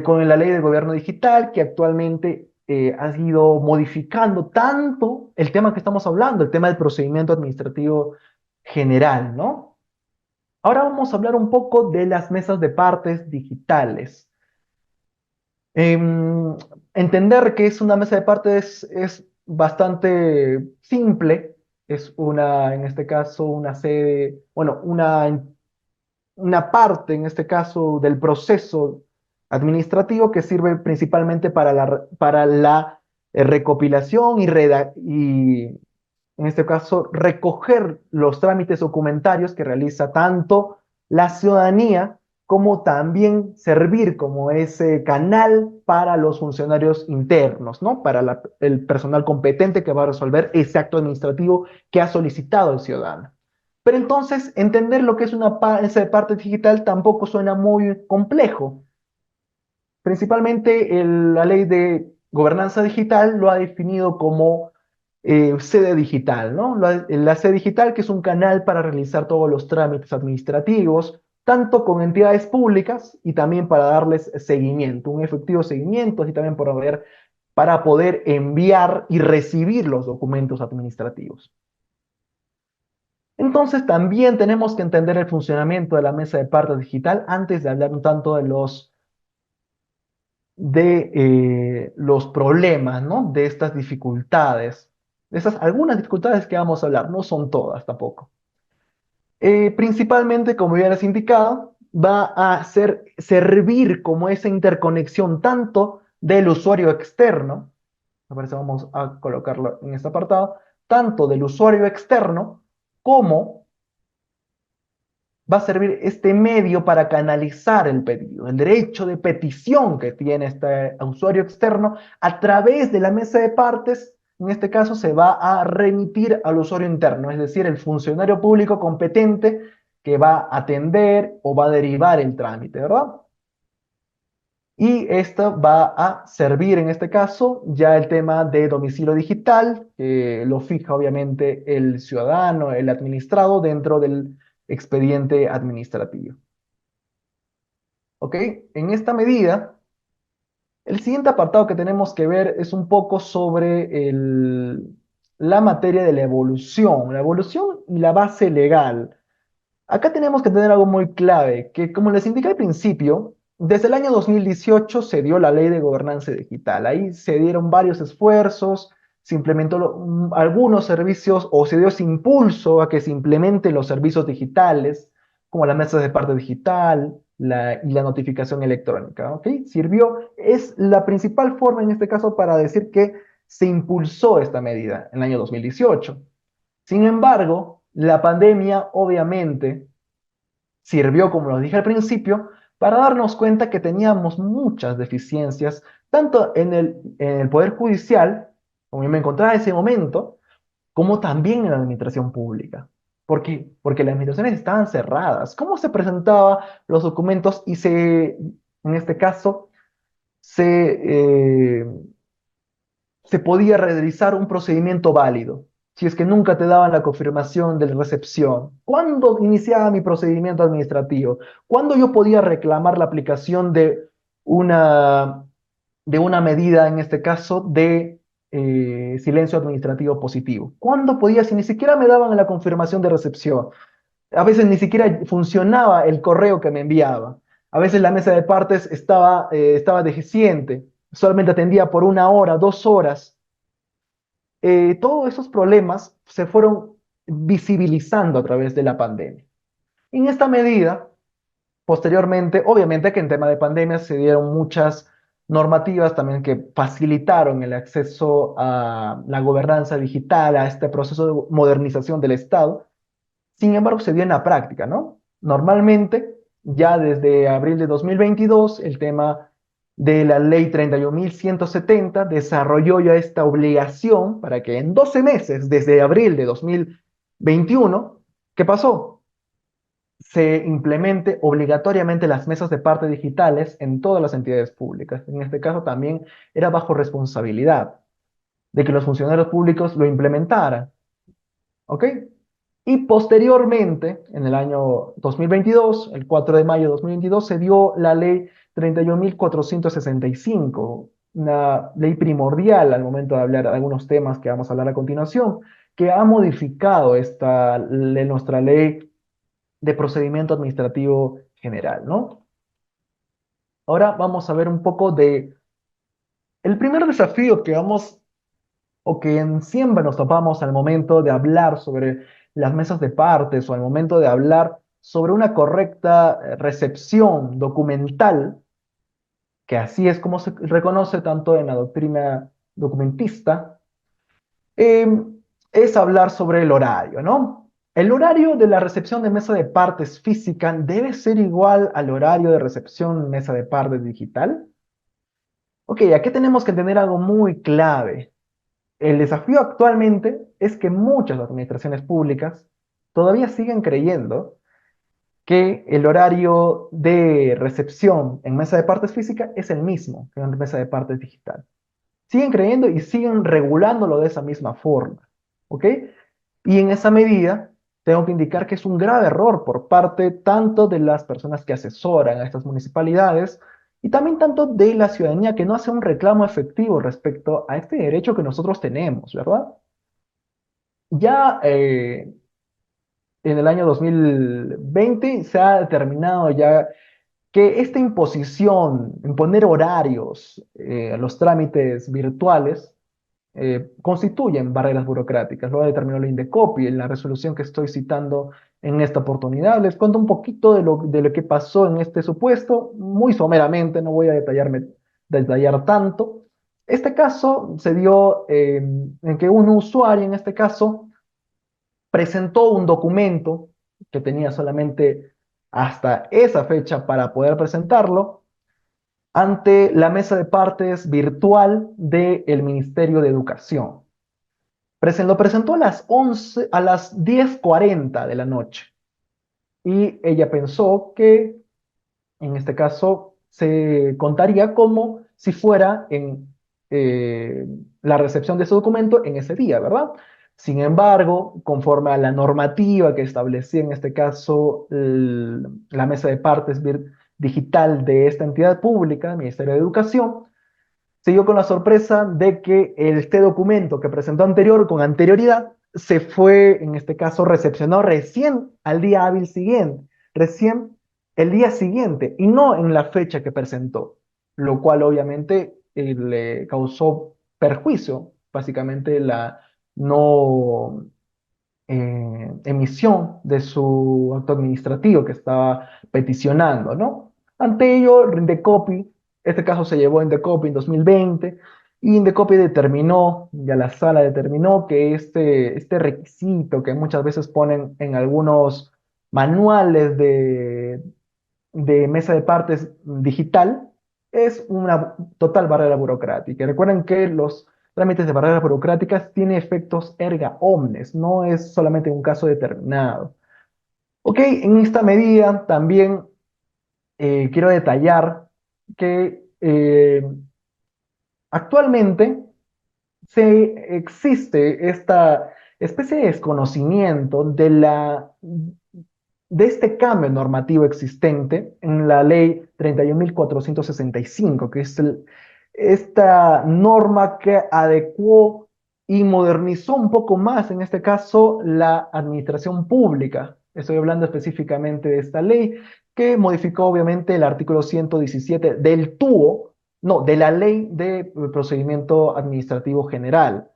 con la ley del gobierno digital, que actualmente ha ido modificando tanto el tema que estamos hablando, el tema del procedimiento administrativo general, ¿no? Ahora vamos a hablar un poco de las mesas de partes digitales. Em, Entender que es una mesa de partes es bastante simple. Es una, en este caso, una sede, bueno, una parte, en este caso, del proceso administrativo que sirve principalmente para la recopilación y, en este caso, recoger los trámites documentarios que realiza tanto la ciudadanía como también servir como ese canal para los funcionarios internos, ¿no? Para el personal competente que va a resolver ese acto administrativo que ha solicitado el ciudadano. Pero entonces, entender lo que es esa parte digital tampoco suena muy complejo. Principalmente la ley de gobernanza digital lo ha definido como sede digital, ¿no? La sede digital, que es un canal para realizar todos los trámites administrativos, tanto con entidades públicas y también para darles seguimiento, un efectivo seguimiento, y también para poder enviar y recibir los documentos administrativos. Entonces, también tenemos que entender el funcionamiento de la mesa de parte digital antes de hablar un tanto de los problemas, ¿no? De estas dificultades, de esas algunas dificultades que vamos a hablar, no son todas tampoco. Principalmente, como ya les he indicado, va a servir como esa interconexión tanto del usuario externo, me parece vamos a colocarlo en este apartado, tanto del usuario externo como va a servir este medio para canalizar el pedido, el derecho de petición que tiene este usuario externo a través de la mesa de partes. En este caso se va a remitir al usuario interno, es decir, el funcionario público competente que va a atender o va a derivar el trámite, ¿verdad? Y esto va a servir en este caso ya el tema de domicilio digital, que lo fija obviamente el ciudadano, el administrado dentro del expediente administrativo. ¿Ok? En esta medida, el siguiente apartado que tenemos que ver es un poco sobre la materia de la evolución y la base legal. Acá tenemos que tener algo muy clave, que como les indiqué al principio, desde el año 2018 se dio la ley de gobernanza digital. Ahí se dieron varios esfuerzos, se implementó algunos servicios o se dio ese impulso a que se implementen los servicios digitales, como las mesas de parte digital y la notificación electrónica. ¿Ok? Sirvió, es la principal forma en este caso para decir que se impulsó esta medida en el año 2018. Sin embargo, la pandemia obviamente sirvió, como lo dije al principio, para darnos cuenta que teníamos muchas deficiencias, tanto en el Poder Judicial, como yo me encontraba en ese momento, como también en la administración pública. ¿Por qué? Porque las administraciones estaban cerradas. ¿Cómo se presentaban los documentos en este caso, se, se podía realizar un procedimiento válido si es que nunca te daban la confirmación de la recepción? ¿Cuándo iniciaba mi procedimiento administrativo? ¿Cuándo yo podía reclamar la aplicación una, de una medida, en este caso, de silencio administrativo positivo? ¿Cuándo podía, si ni siquiera me daban la confirmación de recepción? A veces ni siquiera funcionaba el correo que me enviaba. A veces la mesa de partes estaba deficiente, solamente atendía por 1 hora, 2 horas. Todos esos problemas se fueron visibilizando a través de la pandemia. En esta medida, posteriormente, obviamente que en tema de pandemia se dieron muchas normativas también que facilitaron el acceso a la gobernanza digital, a este proceso de modernización del Estado. Sin embargo, se dio en la práctica, ¿no? Normalmente, ya desde abril de 2022, el tema de la ley 31.170 desarrolló ya esta obligación para que en 12 meses, desde abril de 2021, ¿qué pasó? Se implemente obligatoriamente las mesas de parte digitales en todas las entidades públicas. En este caso también era bajo responsabilidad de que los funcionarios públicos lo implementaran. ¿Ok? Y posteriormente, en el año 2022, el 4 de mayo de 2022, se dio la ley 31.465, una ley primordial al momento de hablar de algunos temas que vamos a hablar a continuación, que ha modificado nuestra ley de procedimiento administrativo general, ¿no? Ahora vamos a ver un poco de el primer desafío que vamos o que en siempre nos topamos al momento de hablar sobre las mesas de partes o al momento de hablar sobre una correcta recepción documental, que así es como se reconoce tanto en la doctrina documentista, eh, es hablar sobre el horario, ¿no? El horario de la recepción de mesa de partes física debe ser igual al horario de recepción mesa de partes digital. Ok, aquí tenemos que tener algo muy clave. El desafío actualmente es que muchas administraciones públicas todavía siguen creyendo que el horario de recepción en mesa de partes física es el mismo que en mesa de partes digital. Siguen creyendo y siguen regulándolo de esa misma forma. ¿Ok? Y en esa medida, tengo que indicar que es un grave error por parte tanto de las personas que asesoran a estas municipalidades y también tanto de la ciudadanía que no hace un reclamo efectivo respecto a este derecho que nosotros tenemos, ¿verdad? Ya en el año 2020 se ha determinado ya que esta imposición, imponer horarios a los trámites virtuales, constituyen barreras burocráticas. Lo ha determinado la Indecopi en la resolución que estoy citando en esta oportunidad. Les cuento un poquito de lo que pasó en este supuesto, muy someramente, no voy a detallar tanto. Este caso se dio en que un usuario, en este caso, presentó un documento que tenía solamente hasta esa fecha para poder presentarlo ante la mesa de partes virtual del Ministerio de Educación. Lo presentó a las 11, a las 10:40 de la noche y ella pensó que en este caso se contaría como si fuera en eh, la recepción de ese documento en ese día, ¿verdad? Sin embargo, conforme a la normativa que establecía en este caso la mesa de partes digital de esta entidad pública, el Ministerio de Educación, se dio con la sorpresa de que este documento que presentó con anterioridad se fue, en este caso, recepcionado recién al día hábil siguiente, recién el día siguiente y no en la fecha que presentó, lo cual obviamente le causó perjuicio, básicamente la no emisión de su acto administrativo que estaba peticionando, ¿no? Ante ello, Indecopi, este caso se llevó a Indecopi en 2020 y Indecopi determinó, ya la sala determinó que este requisito que muchas veces ponen en algunos manuales de mesa de partes digital es una total barrera burocrática. Recuerden que los trámites de barreras burocráticas tienen efectos erga omnes, no es solamente un caso determinado. Ok, en esta medida también quiero detallar que actualmente existe esta especie de desconocimiento de este cambio normativo existente en la ley 31.465, que es esta norma que adecuó y modernizó un poco más, en este caso, la administración pública. Estoy hablando específicamente de esta ley que modificó obviamente el artículo 117 del TUO, no, de la Ley de Procedimiento Administrativo General.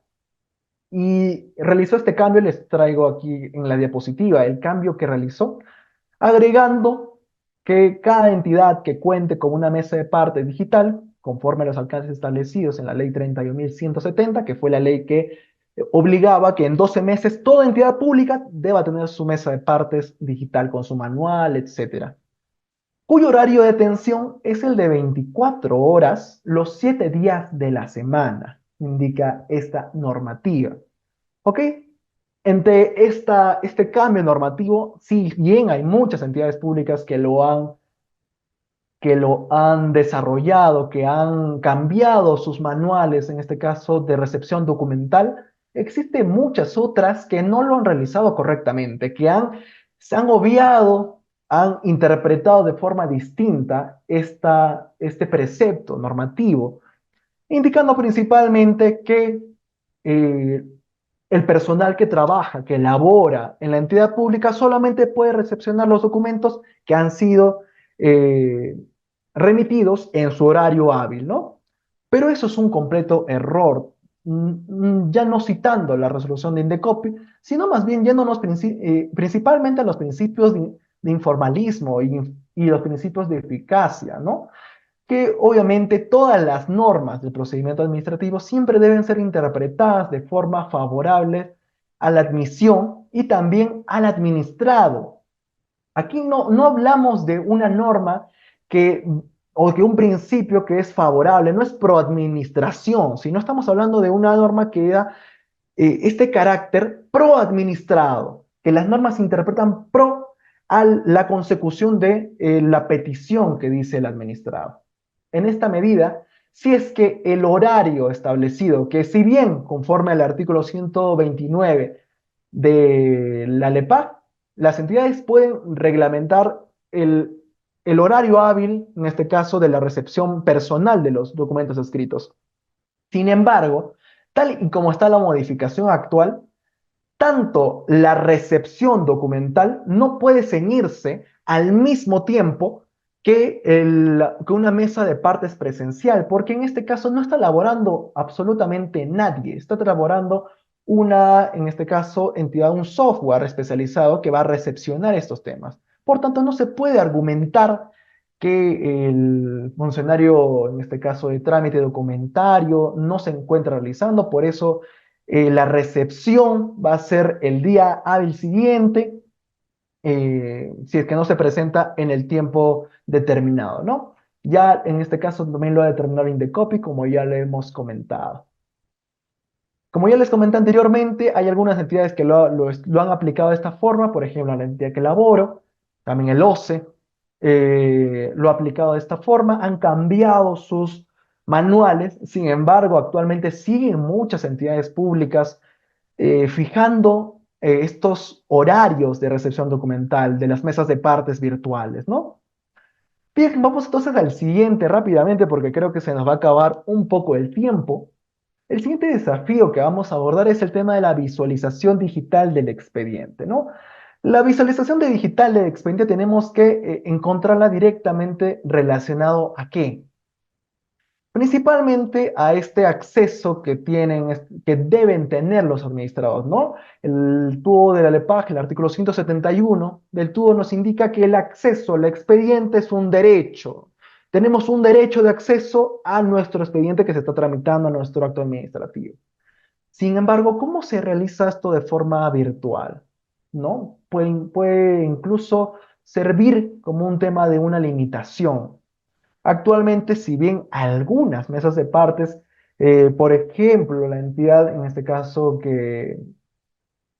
Y realizó este cambio, les traigo aquí en la diapositiva el cambio que realizó agregando que cada entidad que cuente con una mesa de parte digital, conforme a los alcances establecidos en la ley 31.170, que fue la ley que obligaba que en 12 meses toda entidad pública deba tener su mesa de partes digital con su manual, etcétera. cuyo horario de atención es el de 24 horas los 7 días de la semana, indica esta normativa. ¿Ok? Entre este cambio normativo, si bien hay muchas entidades públicas que lo han desarrollado, que han cambiado sus manuales, en este caso de recepción documental, existen muchas otras que no lo han realizado correctamente, se han obviado, han interpretado de forma distinta este precepto normativo, indicando principalmente que eh, el personal que trabaja, que labora en la entidad pública, solamente puede recepcionar los documentos que han sido eh, remitidos en su horario hábil, ¿no? Pero eso es un completo error, ya no citando la resolución de Indecopi, sino más bien yéndonos principalmente a los principios de informalismo y los principios de eficacia, ¿no? Que obviamente todas las normas del procedimiento administrativo siempre deben ser interpretadas de forma favorable a la admisión y también al administrado. Aquí no hablamos de una norma que, o de un principio que es favorable, no es pro administración, sino estamos hablando de una norma que da este carácter pro administrado, que las normas se interpretan pro a la consecución de la petición que dice el administrado. En esta medida, si es que el horario establecido, que si bien conforme al artículo 129 de la LEPAC, las entidades pueden reglamentar el horario hábil, en este caso de la recepción personal de los documentos escritos. Sin embargo, tal y como está la modificación actual, tanto la recepción documental no puede ceñirse al mismo tiempo que una mesa de partes presencial, porque en este caso no está laborando absolutamente nadie, está laborando en este caso, entidad, un software especializado que va a recepcionar estos temas. Por tanto, no se puede argumentar que el funcionario, en este caso de trámite documentario, no se encuentra realizando, por eso la recepción va a ser el día hábil siguiente, si es que no se presenta en el tiempo determinado, ¿no? Ya en este caso también lo ha determinado Indecopi, como ya le hemos comentado. Como ya les comenté anteriormente, hay algunas entidades que lo han aplicado de esta forma, por ejemplo, la entidad que laboro, también el OCE, lo ha aplicado de esta forma, han cambiado sus manuales, sin embargo, actualmente siguen muchas entidades públicas fijando estos horarios de recepción documental de las mesas de partes virtuales, ¿no? Bien, vamos entonces al siguiente rápidamente porque creo que se nos va a acabar un poco el tiempo. El siguiente desafío que vamos a abordar es el tema de la visualización digital del expediente, ¿no? La visualización digital del expediente tenemos que encontrarla directamente relacionado ¿a qué? Principalmente a este acceso que que deben tener los administrados, ¿no? El TUO de la LEPAG, el artículo 171 del TUO nos indica que el acceso al expediente es un derecho. Tenemos un derecho de acceso a nuestro expediente que se está tramitando, a nuestro acto administrativo. Sin embargo, ¿cómo se realiza esto de forma virtual? ¿No? Puede incluso servir como un tema de una limitación. Actualmente, si bien algunas mesas de partes, por ejemplo, la entidad, en este caso,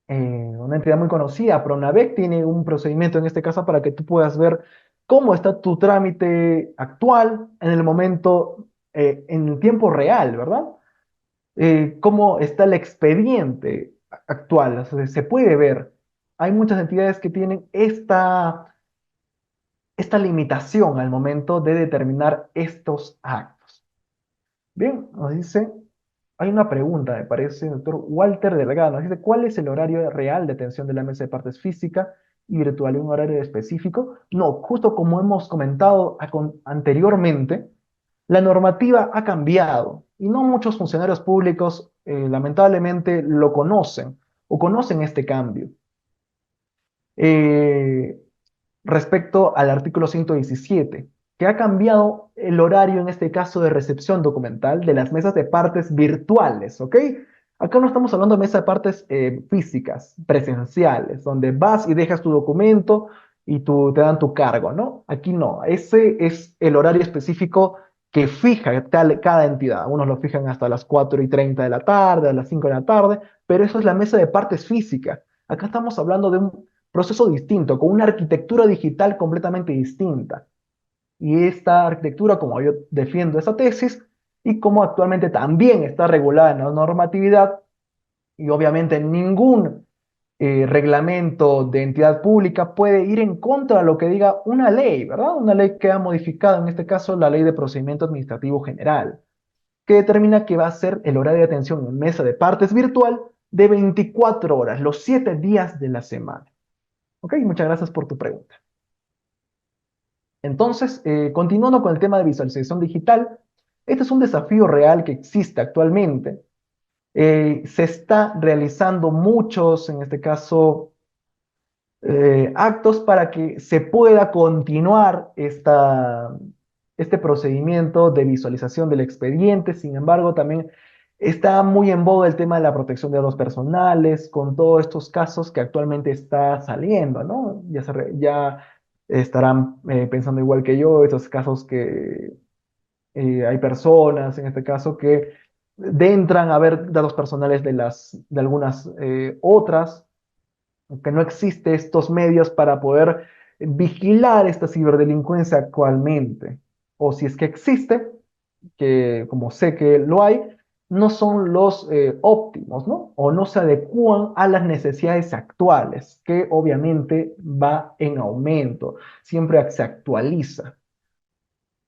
una entidad muy conocida, Pronavec, tiene un procedimiento en este caso para que tú puedas ver cómo está tu trámite actual en el momento, en el tiempo real, ¿verdad? Cómo está el expediente actual, o sea, se puede ver. Hay muchas entidades que tienen esta limitación al momento de determinar estos actos. Bien, nos dice, hay una pregunta, me parece, doctor Walter Delgado, nos dice, ¿cuál es el horario real de atención de la mesa de partes física y virtual? ¿Un horario específico? No, justo como hemos comentado anteriormente, la normativa ha cambiado y no muchos funcionarios públicos lamentablemente lo conocen o conocen este cambio. Eh, Respecto al artículo 117, que ha cambiado el horario, en este caso de recepción documental, de las mesas de partes virtuales, ¿ok? Acá no estamos hablando de mesas de partes físicas, presenciales, donde vas y dejas tu documento y te dan tu cargo, ¿no? Aquí no, ese es el horario específico que fija cada entidad. Unos lo fijan hasta las 4:30 de la tarde, a las 5 de la tarde, pero eso es la mesa de partes física. Acá estamos hablando de un proceso distinto, con una arquitectura digital completamente distinta. Y esta arquitectura, como yo defiendo esa tesis, y como actualmente también está regulada en la normatividad, y obviamente ningún reglamento de entidad pública puede ir en contra de lo que diga una ley, ¿verdad? Una ley que ha modificado, en este caso, la Ley de Procedimiento Administrativo General, que determina que va a ser el horario de atención en mesa de partes virtual de 24 horas, los 7 días de la semana. Ok, muchas gracias por tu pregunta. Entonces, continuando con el tema de visualización digital, este es un desafío real que existe actualmente. Se está realizando muchos, en este caso, actos para que se pueda continuar este procedimiento de visualización del expediente. Sin embargo, también está muy en boga el tema de la protección de datos personales, con todos estos casos que actualmente está saliendo, ¿no? Ya estarán pensando igual que yo, estos casos que hay personas, en este caso, que entran a ver datos personales de algunas otras, que no existe estos medios para poder vigilar esta ciberdelincuencia actualmente. O si es que existe, que como sé que lo hay, no son los óptimos, ¿no? O no se adecúan a las necesidades actuales, que obviamente va en aumento, siempre se actualiza.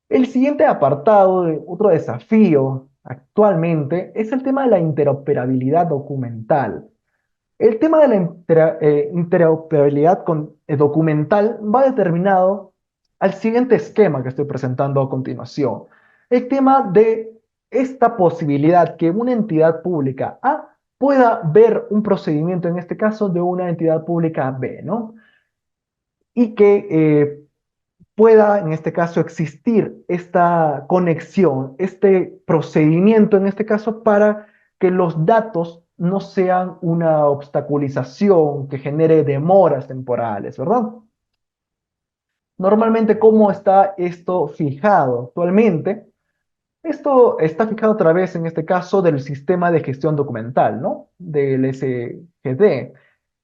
El siguiente apartado, otro desafío actualmente, es el tema de la interoperabilidad documental. El tema de la interoperabilidad documental va determinado al siguiente esquema que estoy presentando a continuación. El tema de esta posibilidad que una entidad pública A pueda ver un procedimiento, en este caso, de una entidad pública B, ¿no? Y que pueda, en este caso, existir esta conexión, este procedimiento, en este caso, para que los datos no sean una obstaculización que genere demoras temporales, ¿verdad? Normalmente, ¿cómo está esto fijado actualmente? Esto está fijado a través, en este caso, del sistema de gestión documental, ¿no? Del SGD,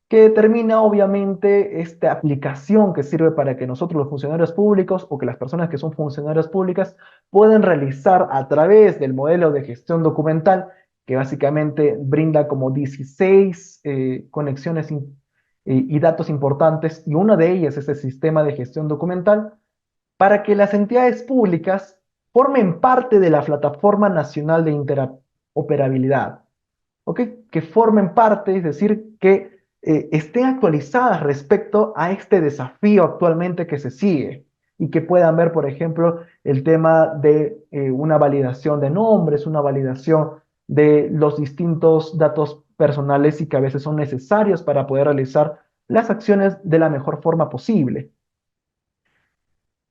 que determina obviamente esta aplicación que sirve para que nosotros los funcionarios públicos o que las personas que son funcionarias públicas puedan realizar a través del modelo de gestión documental, que básicamente brinda como 16 conexiones y datos importantes, y una de ellas es el sistema de gestión documental, para que las entidades públicas formen parte de la Plataforma Nacional de Interoperabilidad. ¿Ok? Que formen parte, es decir, que estén actualizadas respecto a este desafío actualmente que se sigue y que puedan ver, por ejemplo, el tema de una validación de nombres, una validación de los distintos datos personales y que a veces son necesarios para poder realizar las acciones de la mejor forma posible.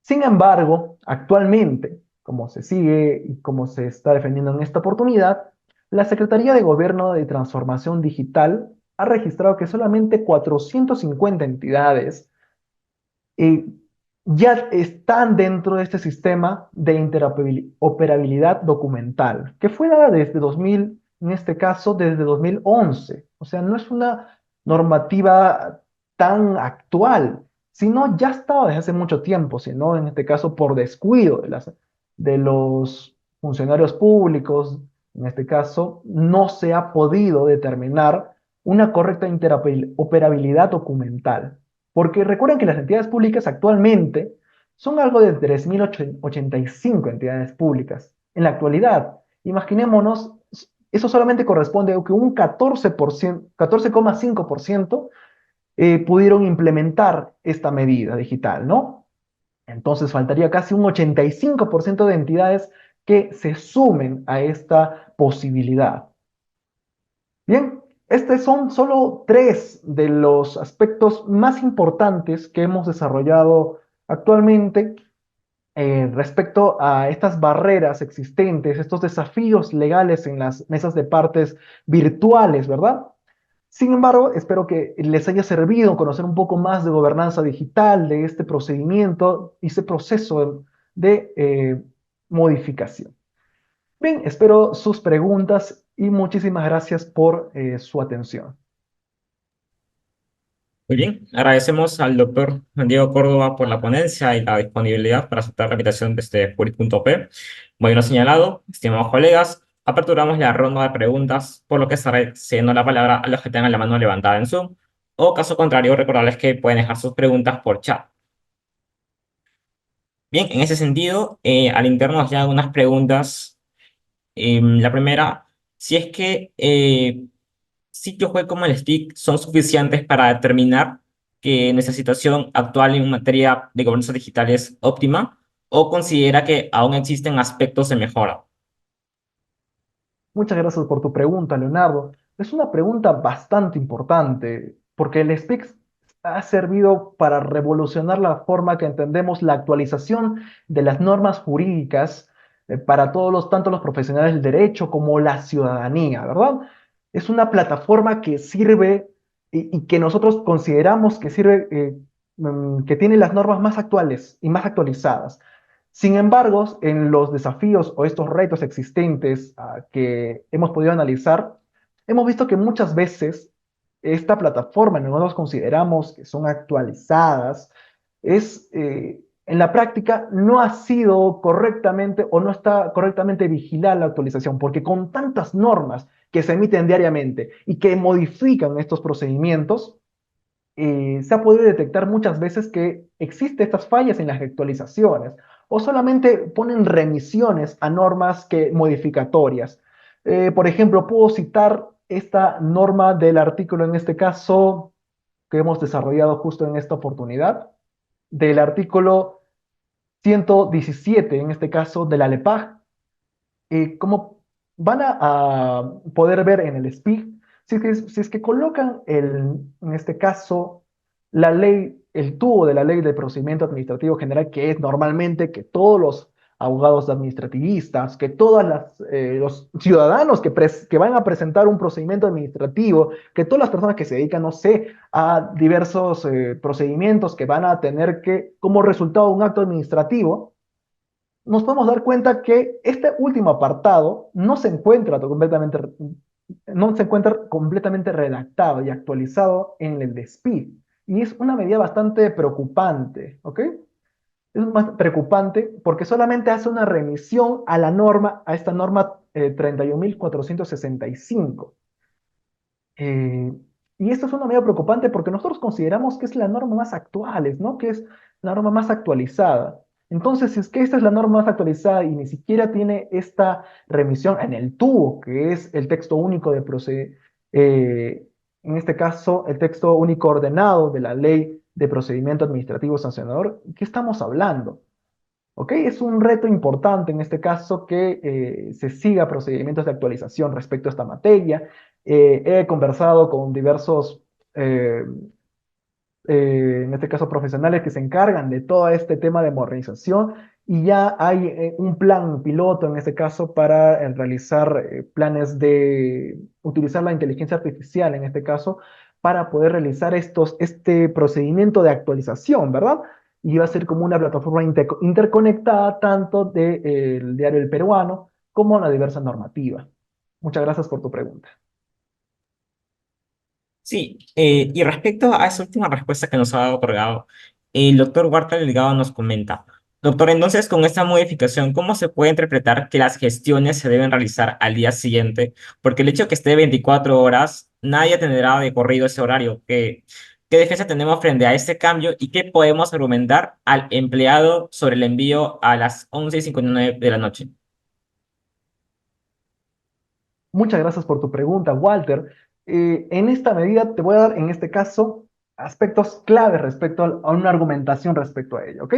Sin embargo, actualmente, como se sigue y como se está defendiendo en esta oportunidad, la Secretaría de Gobierno de Transformación Digital ha registrado que solamente 450 entidades eh, ya están dentro de este sistema de interoperabilidad documental, que fue dada desde 2000, en este caso desde 2011. O sea, no es una normativa tan actual, sino ya estaba desde hace mucho tiempo, sino en este caso por descuido de los funcionarios públicos, en este caso, no se ha podido determinar una correcta interoperabilidad documental. Porque recuerden que las entidades públicas actualmente son algo de 3.085 entidades públicas. En la actualidad, imaginémonos, eso solamente corresponde a que un 14%, 14,5% pudieron implementar esta medida digital, ¿no? Entonces faltaría casi un 85% de entidades que se sumen a esta posibilidad. Bien, estos son solo tres de los aspectos más importantes que hemos desarrollado actualmente respecto a estas barreras existentes, estos desafíos legales en las mesas de partes virtuales, ¿verdad? Sin embargo, espero que les haya servido conocer un poco más de gobernanza digital, de este procedimiento y ese proceso de modificación. Bien, espero sus preguntas y muchísimas gracias por su atención. Muy bien, agradecemos al doctor Diego Córdoba por la ponencia y la disponibilidad para aceptar la invitación desde Puris.p. Bueno señalado, estimados colegas, aperturamos la ronda de preguntas, por lo que estaré cediendo la palabra a los que tengan la mano levantada en Zoom, o caso contrario, recordarles que pueden dejar sus preguntas por chat. Bien, en ese sentido, al interno nos llegan unas preguntas. La primera, si es que sitios web como el SPIC son suficientes para determinar que nuestra situación actual en materia de gobernanza digital es óptima, o considera que aún existen aspectos de mejora. Muchas gracias por tu pregunta, Leonardo. Es una pregunta bastante importante porque el SPIX ha servido para revolucionar la forma que entendemos la actualización de las normas jurídicas para todos tanto los profesionales del derecho como la ciudadanía, ¿verdad? Es una plataforma que sirve y que nosotros consideramos que sirve, que tiene las normas más actuales y más actualizadas. Sin embargo, en los desafíos o estos retos existentes que hemos podido analizar, hemos visto que muchas veces esta plataforma, en la que nosotros consideramos que son actualizadas, en la práctica no ha sido correctamente o no está correctamente vigilada la actualización, porque con tantas normas que se emiten diariamente y que modifican estos procedimientos, se ha podido detectar muchas veces que existen estas fallas en las actualizaciones o solamente ponen remisiones a normas que modificatorias. Por ejemplo, puedo citar esta norma del artículo, en este caso, que hemos desarrollado justo en esta oportunidad, del artículo 117, en este caso, de la LEPAJ, como van a poder ver en el SPIG, si es que colocan en este caso la ley, el tubo de la ley de procedimiento administrativo general, que es normalmente que todos los abogados administrativistas, que los ciudadanos que van a presentar un procedimiento administrativo, que todas las personas que se dedican, no sé, a diversos procedimientos que van a tener que, como resultado de un acto administrativo, nos podemos dar cuenta que este último apartado no se encuentra completamente redactado y actualizado en el DESPID. Y es una medida bastante preocupante, ¿ok? Es más preocupante porque solamente hace una remisión a la norma, a esta norma 31.465. Eh, y esto es una medida preocupante porque nosotros consideramos que es la norma más actual, ¿no? Que es la norma más actualizada. Entonces, si es que esta es la norma más actualizada y ni siquiera tiene esta remisión en el tubo, que es el texto único de en este caso, el texto único ordenado de la Ley de Procedimiento Administrativo Sancionador, ¿qué estamos hablando? ¿Ok? Es un reto importante en este caso que se siga procedimientos de actualización respecto a esta materia. He conversado con diversos, eh, en este caso profesionales que se encargan de todo este tema de modernización y ya hay un plan piloto en este caso para realizar planes de utilizar la inteligencia artificial en este caso para poder realizar este procedimiento de actualización, ¿verdad? Y va a ser como una plataforma interconectada tanto del diario El Peruano como la diversa normativa. Muchas gracias por tu pregunta. Sí, y respecto a esa última respuesta que nos ha otorgado, el doctor Huerta Delgado nos comenta, doctor, entonces con esta modificación, ¿cómo se puede interpretar que las gestiones se deben realizar al día siguiente? Porque el hecho de que esté 24 horas, nadie tendrá de corrido ese horario. ¿Qué defensa tenemos frente a este cambio y qué podemos argumentar al empleado sobre el envío a las 11:59 de la noche? Muchas gracias por tu pregunta, Walter. En esta medida te voy a dar, en este caso, aspectos claves respecto a una argumentación respecto a ello, ¿ok?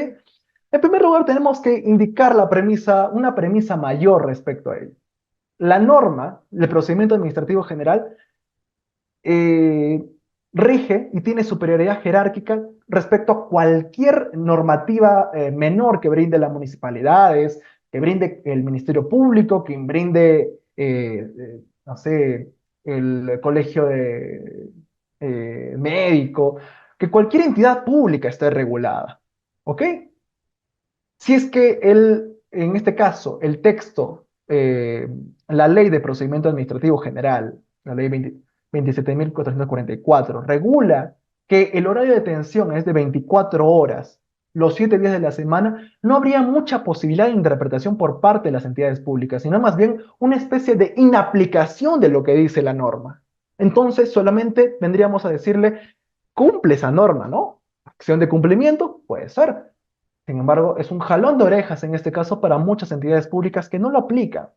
En primer lugar, tenemos que indicar una premisa mayor respecto a ello. La norma del procedimiento administrativo general eh, rige y tiene superioridad jerárquica respecto a cualquier normativa menor que brinde las municipalidades, que brinde el Ministerio Público, que brinde, no sé, el colegio médico, que cualquier entidad pública esté regulada. ¿Ok? Si es que en este caso, el texto, la ley de procedimiento administrativo general, la ley 27.444 regula que el horario de detención es de 24 horas, los 7 días de la semana, no habría mucha posibilidad de interpretación por parte de las entidades públicas, sino más bien una especie de inaplicación de lo que dice la norma. Entonces, solamente vendríamos a decirle, cumple esa norma, ¿no? Acción de cumplimiento, puede ser. Sin embargo, es un jalón de orejas en este caso para muchas entidades públicas que no lo aplican.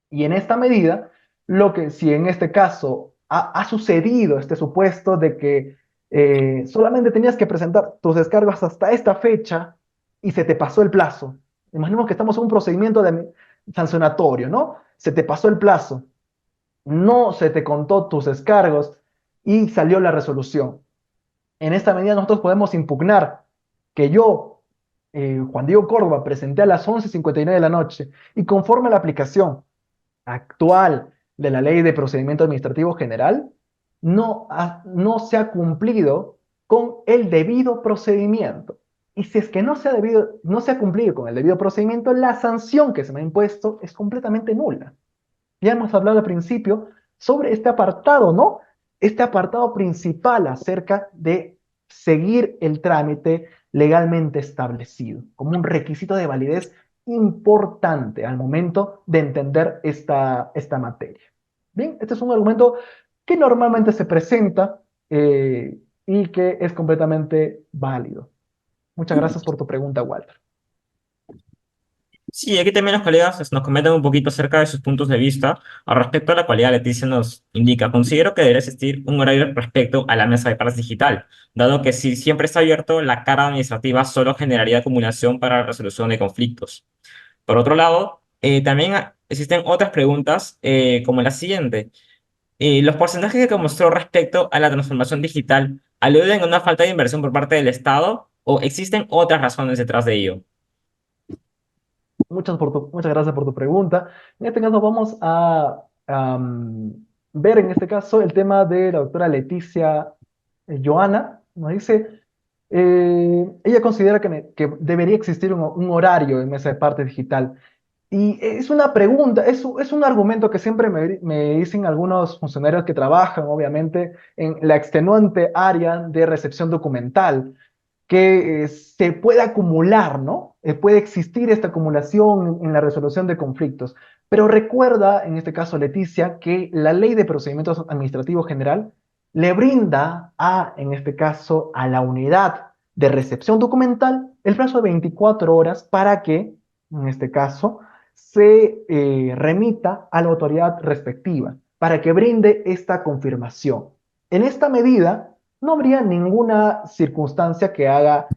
Y en esta medida, lo que si en este caso ha sucedido este supuesto de que solamente tenías que presentar tus descargos hasta esta fecha y se te pasó el plazo. Imaginemos que estamos en un procedimiento sancionatorio, ¿no? Se te pasó el plazo, no se te contó tus descargos y salió la resolución. En esta medida nosotros podemos impugnar que yo, Juan Diego Córdoba, presenté a las 11:59 de la noche y conforme a la aplicación actual de la Ley de Procedimiento Administrativo General, no se ha cumplido con el debido procedimiento. Y si es que no se ha cumplido con el debido procedimiento, la sanción que se me ha impuesto es completamente nula. Ya hemos hablado al principio sobre este apartado, ¿no? Este apartado principal acerca de seguir el trámite legalmente establecido, como un requisito de validez importante al momento de entender esta materia. Bien, este es un argumento que normalmente se presenta y que es completamente válido. Muchas gracias por tu pregunta, Walter. Sí, aquí también los colegas nos comentan un poquito acerca de sus puntos de vista al respecto a la cualidad. Leticia nos indica, considero que debería existir un horario respecto a la mesa de pares digital, dado que si siempre está abierto, la carga administrativa solo generaría acumulación para la resolución de conflictos. Por otro lado, también existen otras preguntas como la siguiente. ¿Los porcentajes que mostró respecto a la transformación digital aluden a una falta de inversión por parte del Estado o existen otras razones detrás de ello? Muchas gracias por tu pregunta. En este caso vamos a ver en este caso el tema de la doctora Leticia Joana. Nos dice, ella considera que debería existir un horario en mesa de parte digital. Y es una pregunta, es un argumento que siempre me dicen algunos funcionarios que trabajan, obviamente, en la extenuante área de recepción documental que se puede acumular, ¿no? Puede existir esta acumulación en la resolución de conflictos. Pero recuerda, en este caso Leticia, que la Ley de Procedimientos Administrativos General le brinda en este caso, a la unidad de recepción documental el plazo de 24 horas para que, en este caso, se remita a la autoridad respectiva, para que brinde esta confirmación. En esta medida, no habría ninguna circunstancia que haga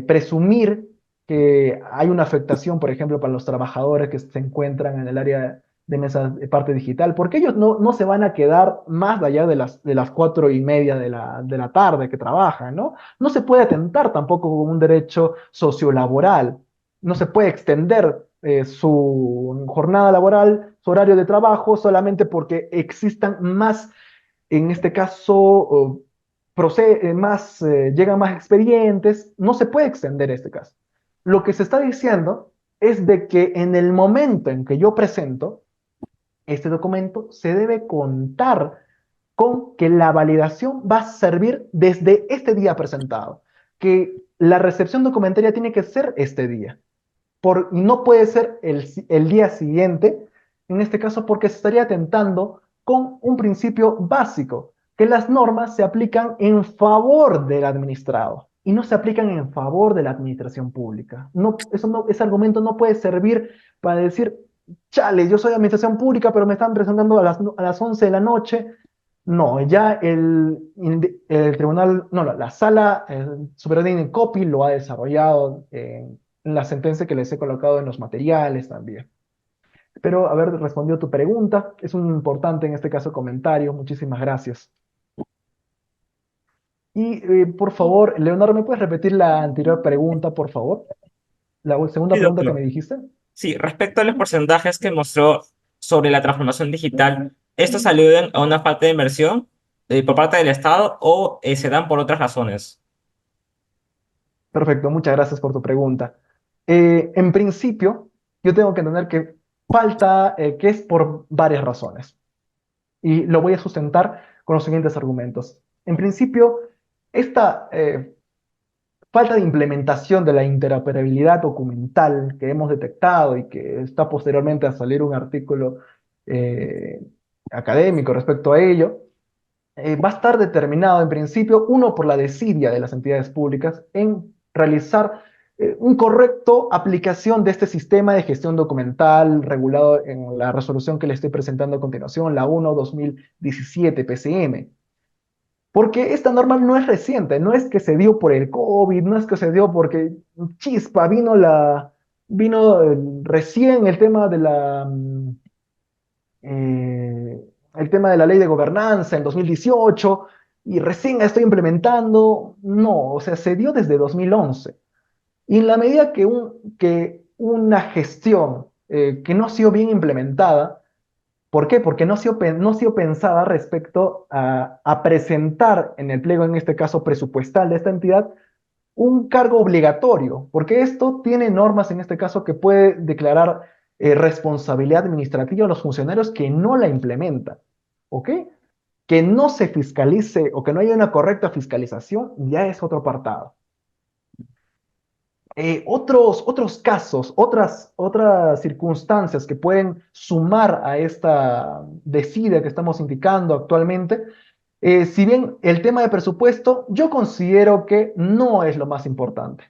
presumir que hay una afectación, por ejemplo, para los trabajadores que se encuentran en el área de mesa de parte digital, porque ellos no se van a quedar más allá de las 4:30 de la tarde que trabajan, ¿no? No se puede atentar tampoco con un derecho sociolaboral, no se puede extender su jornada laboral, su horario de trabajo, solamente porque existan más, en este caso, llegan más expedientes, no se puede extender este caso. Lo que se está diciendo es de que en el momento en que yo presento este documento, se debe contar con que la validación va a servir desde este día presentado, que la recepción documentaria tiene que ser este día, y no puede ser el día siguiente, en este caso porque se estaría atentando con un principio básico, que las normas se aplican en favor del administrado y no se aplican en favor de la administración pública. No, ese argumento no puede servir para decir, chale, yo soy administración pública, pero me están presentando a las 11 de la noche. No, ya el tribunal, no, la sala superior de INECOPI lo ha desarrollado en la sentencia que les he colocado en los materiales también. Espero haber respondido tu pregunta. Es un importante, en este caso, comentario. Muchísimas gracias. Y por favor, Leonardo, ¿me puedes repetir la anterior pregunta, por favor? La segunda Sí, pregunta que me doctor. dijiste. Sí, respecto a los porcentajes que mostró sobre la transformación digital, ¿Estos aluden a una falta de inversión por parte del Estado o se dan por otras razones? Perfecto, muchas gracias por tu pregunta. En principio, yo tengo que entender que falta, que es por varias razones. Y lo voy a sustentar con los siguientes argumentos. En principio, esta falta de implementación de la interoperabilidad documental que hemos detectado y que está posteriormente a salir un artículo eh, académico respecto a ello, va a estar determinado en principio, uno, por la desidia de las entidades públicas en realizar un correcto aplicación de este sistema de gestión documental regulado en la resolución que le estoy presentando a continuación, la 1/2017 PCM. Porque esta norma no es reciente, no es que se dio por el COVID, no es que se dio porque chispa, vino recién el tema de el tema de la ley de gobernanza en 2018 y recién la estoy implementando. No, o sea, se dio desde 2011. Y en la medida que una gestión que no ha sido bien implementada, ¿por qué? Porque no ha sido pensada respecto a presentar en el pliego, en este caso presupuestal de esta entidad, un cargo obligatorio, porque esto tiene normas en este caso que puede declarar responsabilidad administrativa a los funcionarios que no la implementan, ¿ok? Que no se fiscalice o que no haya una correcta fiscalización ya es otro apartado. Otros casos, otras circunstancias que pueden sumar a esta desidia que estamos indicando actualmente, si bien el tema de presupuesto, yo considero que no es lo más importante.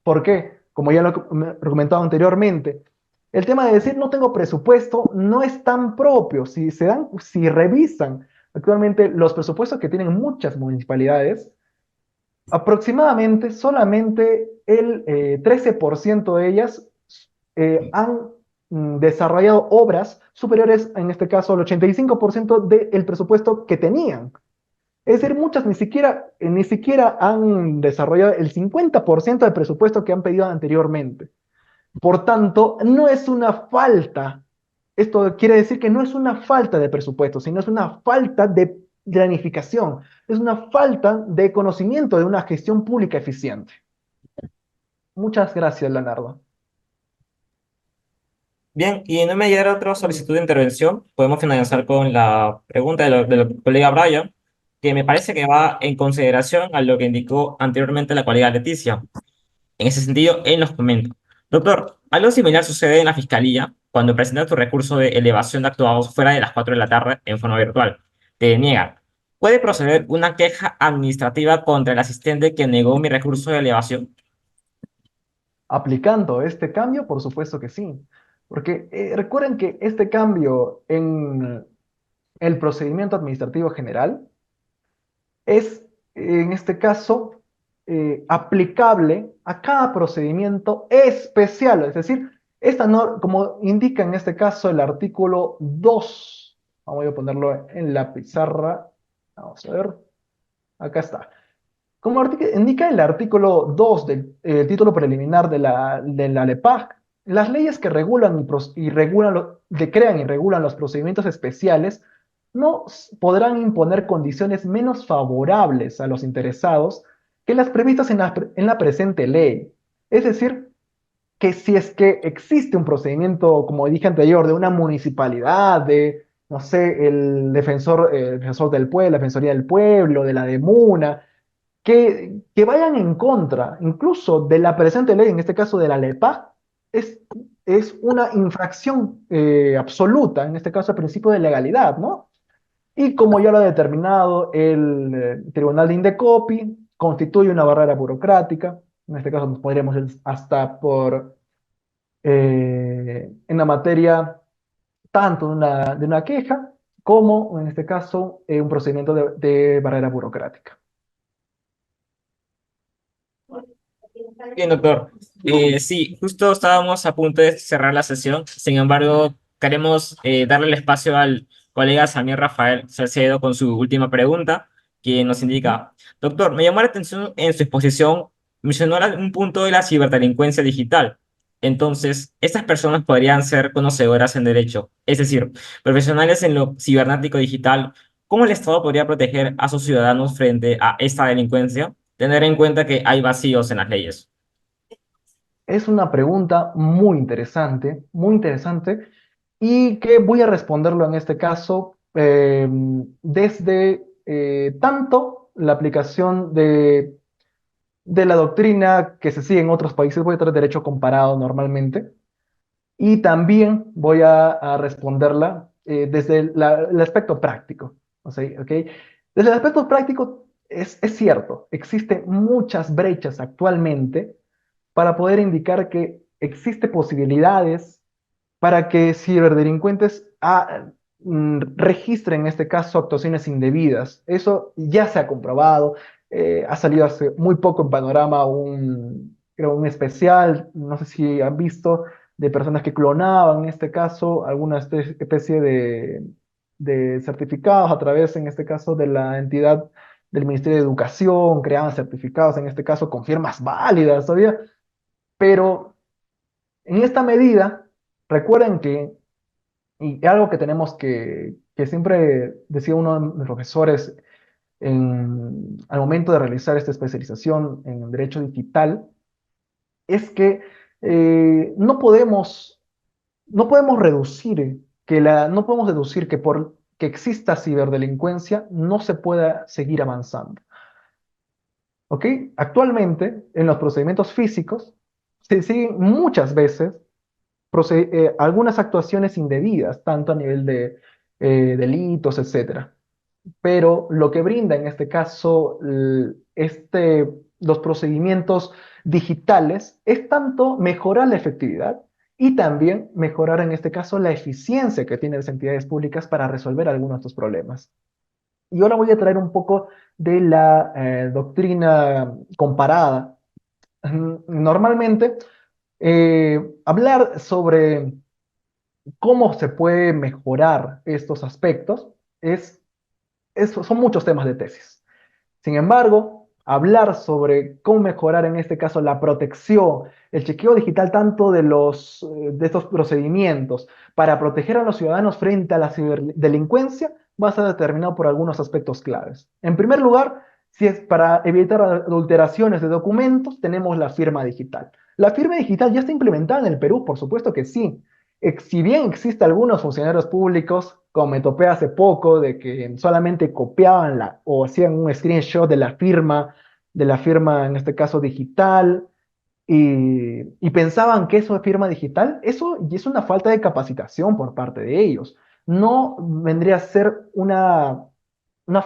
¿Por qué? Como ya lo he comentado anteriormente, el tema de decir no tengo presupuesto no es tan propio. Si revisan actualmente los presupuestos que tienen muchas municipalidades, aproximadamente solamente el 13% de ellas han desarrollado obras superiores, en este caso, al 85% del presupuesto que tenían. Es decir, muchas ni siquiera han desarrollado el 50% del presupuesto que han pedido anteriormente. Por tanto, no es una falta. Esto quiere decir que no es una falta de presupuesto, sino es una falta de planificación, es una falta de conocimiento de una gestión pública eficiente. Muchas gracias, Leonardo. Bien, y no me llegara otra solicitud de intervención, podemos finalizar con la pregunta del colega Brian, que me parece que va en consideración a lo que indicó anteriormente la colega Leticia. En ese sentido, él nos comenta: doctor, algo similar sucede en la fiscalía cuando presentas tu recurso de elevación de actuados fuera de las 4 de la tarde en forma virtual. Te niegan. ¿Puede proceder una queja administrativa contra el asistente que negó mi recurso de elevación? Aplicando este cambio, por supuesto que sí. Porque recuerden que este cambio en el procedimiento administrativo general es, en este caso, aplicable a cada procedimiento especial. Es decir, esta no, como indica en este caso el artículo 2, vamos a ponerlo en la pizarra, vamos a ver, acá está. Como indica el artículo 2 del título preliminar de la LEPAC, las leyes que regulan crean y regulan los procedimientos especiales no podrán imponer condiciones menos favorables a los interesados que las previstas en la presente ley. Es decir, que si es que existe un procedimiento, como dije anterior, de una municipalidad, de, no sé, el defensor del pueblo, la Defensoría del Pueblo, de la DEMUNA, que vayan en contra, incluso de la presente ley, en este caso de la LEPA, es, es una infracción absoluta, en este caso el principio de legalidad, ¿no? Y como ya lo ha determinado el Tribunal de Indecopi, constituye una barrera burocrática, en este caso nos podríamos ir hasta en la materia tanto de una queja como, en este caso, un procedimiento de barrera burocrática. Bien, doctor. Sí, justo estábamos a punto de cerrar la sesión. Sin embargo, queremos darle el espacio al colega Samir Rafael Salcedo con su última pregunta, que nos indica: doctor, me llamó la atención en su exposición, mencionó un punto de la ciberdelincuencia digital. Entonces, estas personas podrían ser conocedoras en derecho, es decir, profesionales en lo cibernético digital. ¿Cómo el Estado podría proteger a sus ciudadanos frente a esta delincuencia? Tener en cuenta que hay vacíos en las leyes. Es una pregunta muy interesante, y que voy a responderlo en este caso desde tanto la aplicación de la doctrina que se sigue en otros países. Voy a traer derecho comparado normalmente, y también voy a responderla desde el aspecto práctico. O sea, ¿ok? Desde el aspecto práctico es cierto, existen muchas brechas actualmente para poder indicar que existe posibilidades para que ciberdelincuentes registren, en este caso, actuaciones indebidas. Eso ya se ha comprobado. Ha salido hace muy poco en Panorama creo, un especial, no sé si han visto, de personas que clonaban, en este caso, alguna especie de certificados a través, en este caso, de la entidad del Ministerio de Educación. Creaban certificados, en este caso, con firmas válidas todavía. Pero en esta medida, recuerden que, y algo que tenemos que siempre decía uno de mis profesores al momento de realizar esta especialización en derecho digital, es que no podemos reducir, no podemos deducir que por que exista ciberdelincuencia no se pueda seguir avanzando. ¿Ok? Actualmente, en los procedimientos físicos, se siguen muchas veces algunas actuaciones indebidas, tanto a nivel de delitos, etcétera. Pero lo que brinda en este caso los procedimientos digitales es tanto mejorar la efectividad y también mejorar, en este caso, la eficiencia que tienen las entidades públicas para resolver algunos de estos problemas. Y ahora voy a traer un poco de la doctrina comparada. Normalmente, hablar sobre cómo se puede mejorar estos aspectos son muchos temas de tesis. Sin embargo, hablar sobre cómo mejorar, en este caso, la protección, el chequeo digital tanto de estos procedimientos para proteger a los ciudadanos frente a la ciberdelincuencia, va a ser determinado por algunos aspectos claves. En primer lugar, si es para evitar adulteraciones de documentos, tenemos la firma digital. La firma digital ya está implementada en el Perú, por supuesto que sí. Si bien existen algunos funcionarios públicos, como me topé hace poco, de que solamente copiaban o hacían un screenshot de la firma, en este caso digital, y pensaban que eso es firma digital, eso y es una falta de capacitación por parte de ellos. No vendría a ser una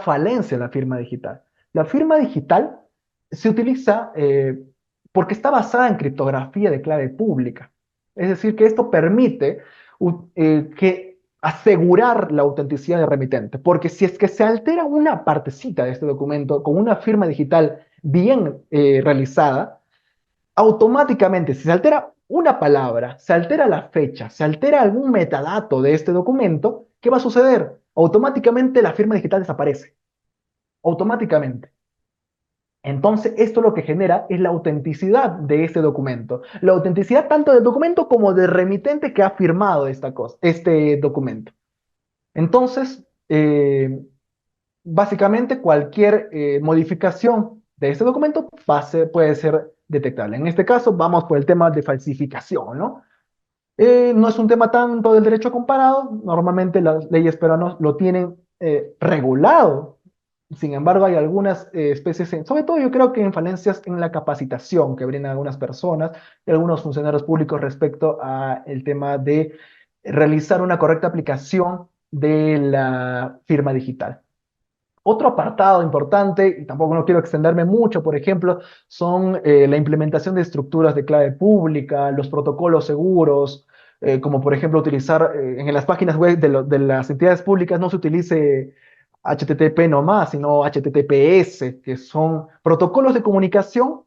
falencia la firma digital. La firma digital se utiliza porque está basada en criptografía de clave pública. Es decir, que esto permite asegurar la autenticidad del remitente. Porque si es que se altera una partecita de este documento con una firma digital bien realizada, automáticamente, si se altera una palabra, se altera la fecha, se altera algún metadato de este documento, ¿qué va a suceder? Automáticamente la firma digital desaparece. Automáticamente. Entonces, esto lo que genera es la autenticidad de este documento. La autenticidad tanto del documento como del remitente que ha firmado este documento. Entonces, básicamente cualquier modificación de este documento puede ser detectable. En este caso, vamos por el tema de falsificación, ¿no? No es un tema tanto del derecho comparado. Normalmente las leyes peruanas lo tienen regulado. Sin embargo, hay algunas especies, sobre todo yo creo que en falencias en la capacitación que brindan algunas personas y algunos funcionarios públicos respecto a el tema de realizar una correcta aplicación de la firma digital. Otro apartado importante, y tampoco no quiero extenderme mucho, por ejemplo, son la implementación de estructuras de clave pública, los protocolos seguros, como por ejemplo utilizar en las páginas web de las entidades públicas no se utilice HTTP nomás, sino HTTPS, que son protocolos de comunicación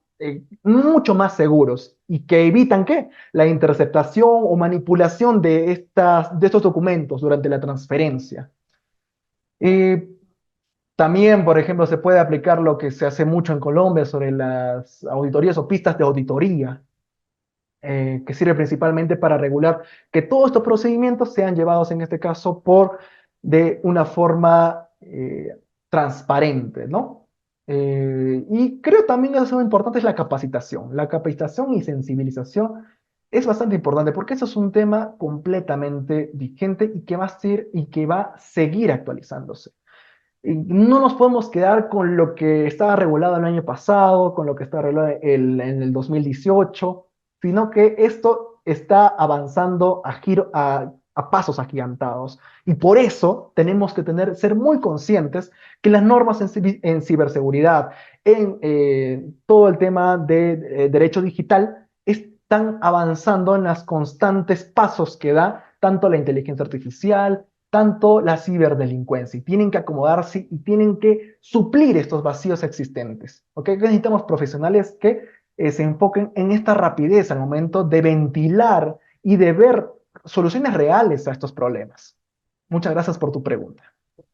mucho más seguros y que evitan ¿qué? La interceptación o manipulación de estos documentos durante la transferencia. Eh, También, por ejemplo, se puede aplicar lo que se hace mucho en Colombia sobre las auditorías o pistas de auditoría. que sirve principalmente para regular que todos estos procedimientos sean llevados, en este caso, de una forma transparente, ¿no? Y creo también que eso es importante es la capacitación. La capacitación y sensibilización es bastante importante porque eso es un tema completamente vigente y que va a ser y que va a seguir actualizándose. Y no nos podemos quedar con lo que estaba regulado el año pasado, con lo que estaba regulado en el 2018, sino que esto está avanzando a pasos agigantados. Y por eso tenemos que ser muy conscientes que las normas en ciberseguridad, en todo el tema de derecho digital, están avanzando en los constantes pasos que da tanto la inteligencia artificial, tanto la ciberdelincuencia, y tienen que acomodarse y tienen que suplir estos vacíos existentes. ¿Ok? Necesitamos profesionales que se enfoquen en esta rapidez al momento de ventilar y de ver soluciones reales a estos problemas. Muchas gracias por tu pregunta.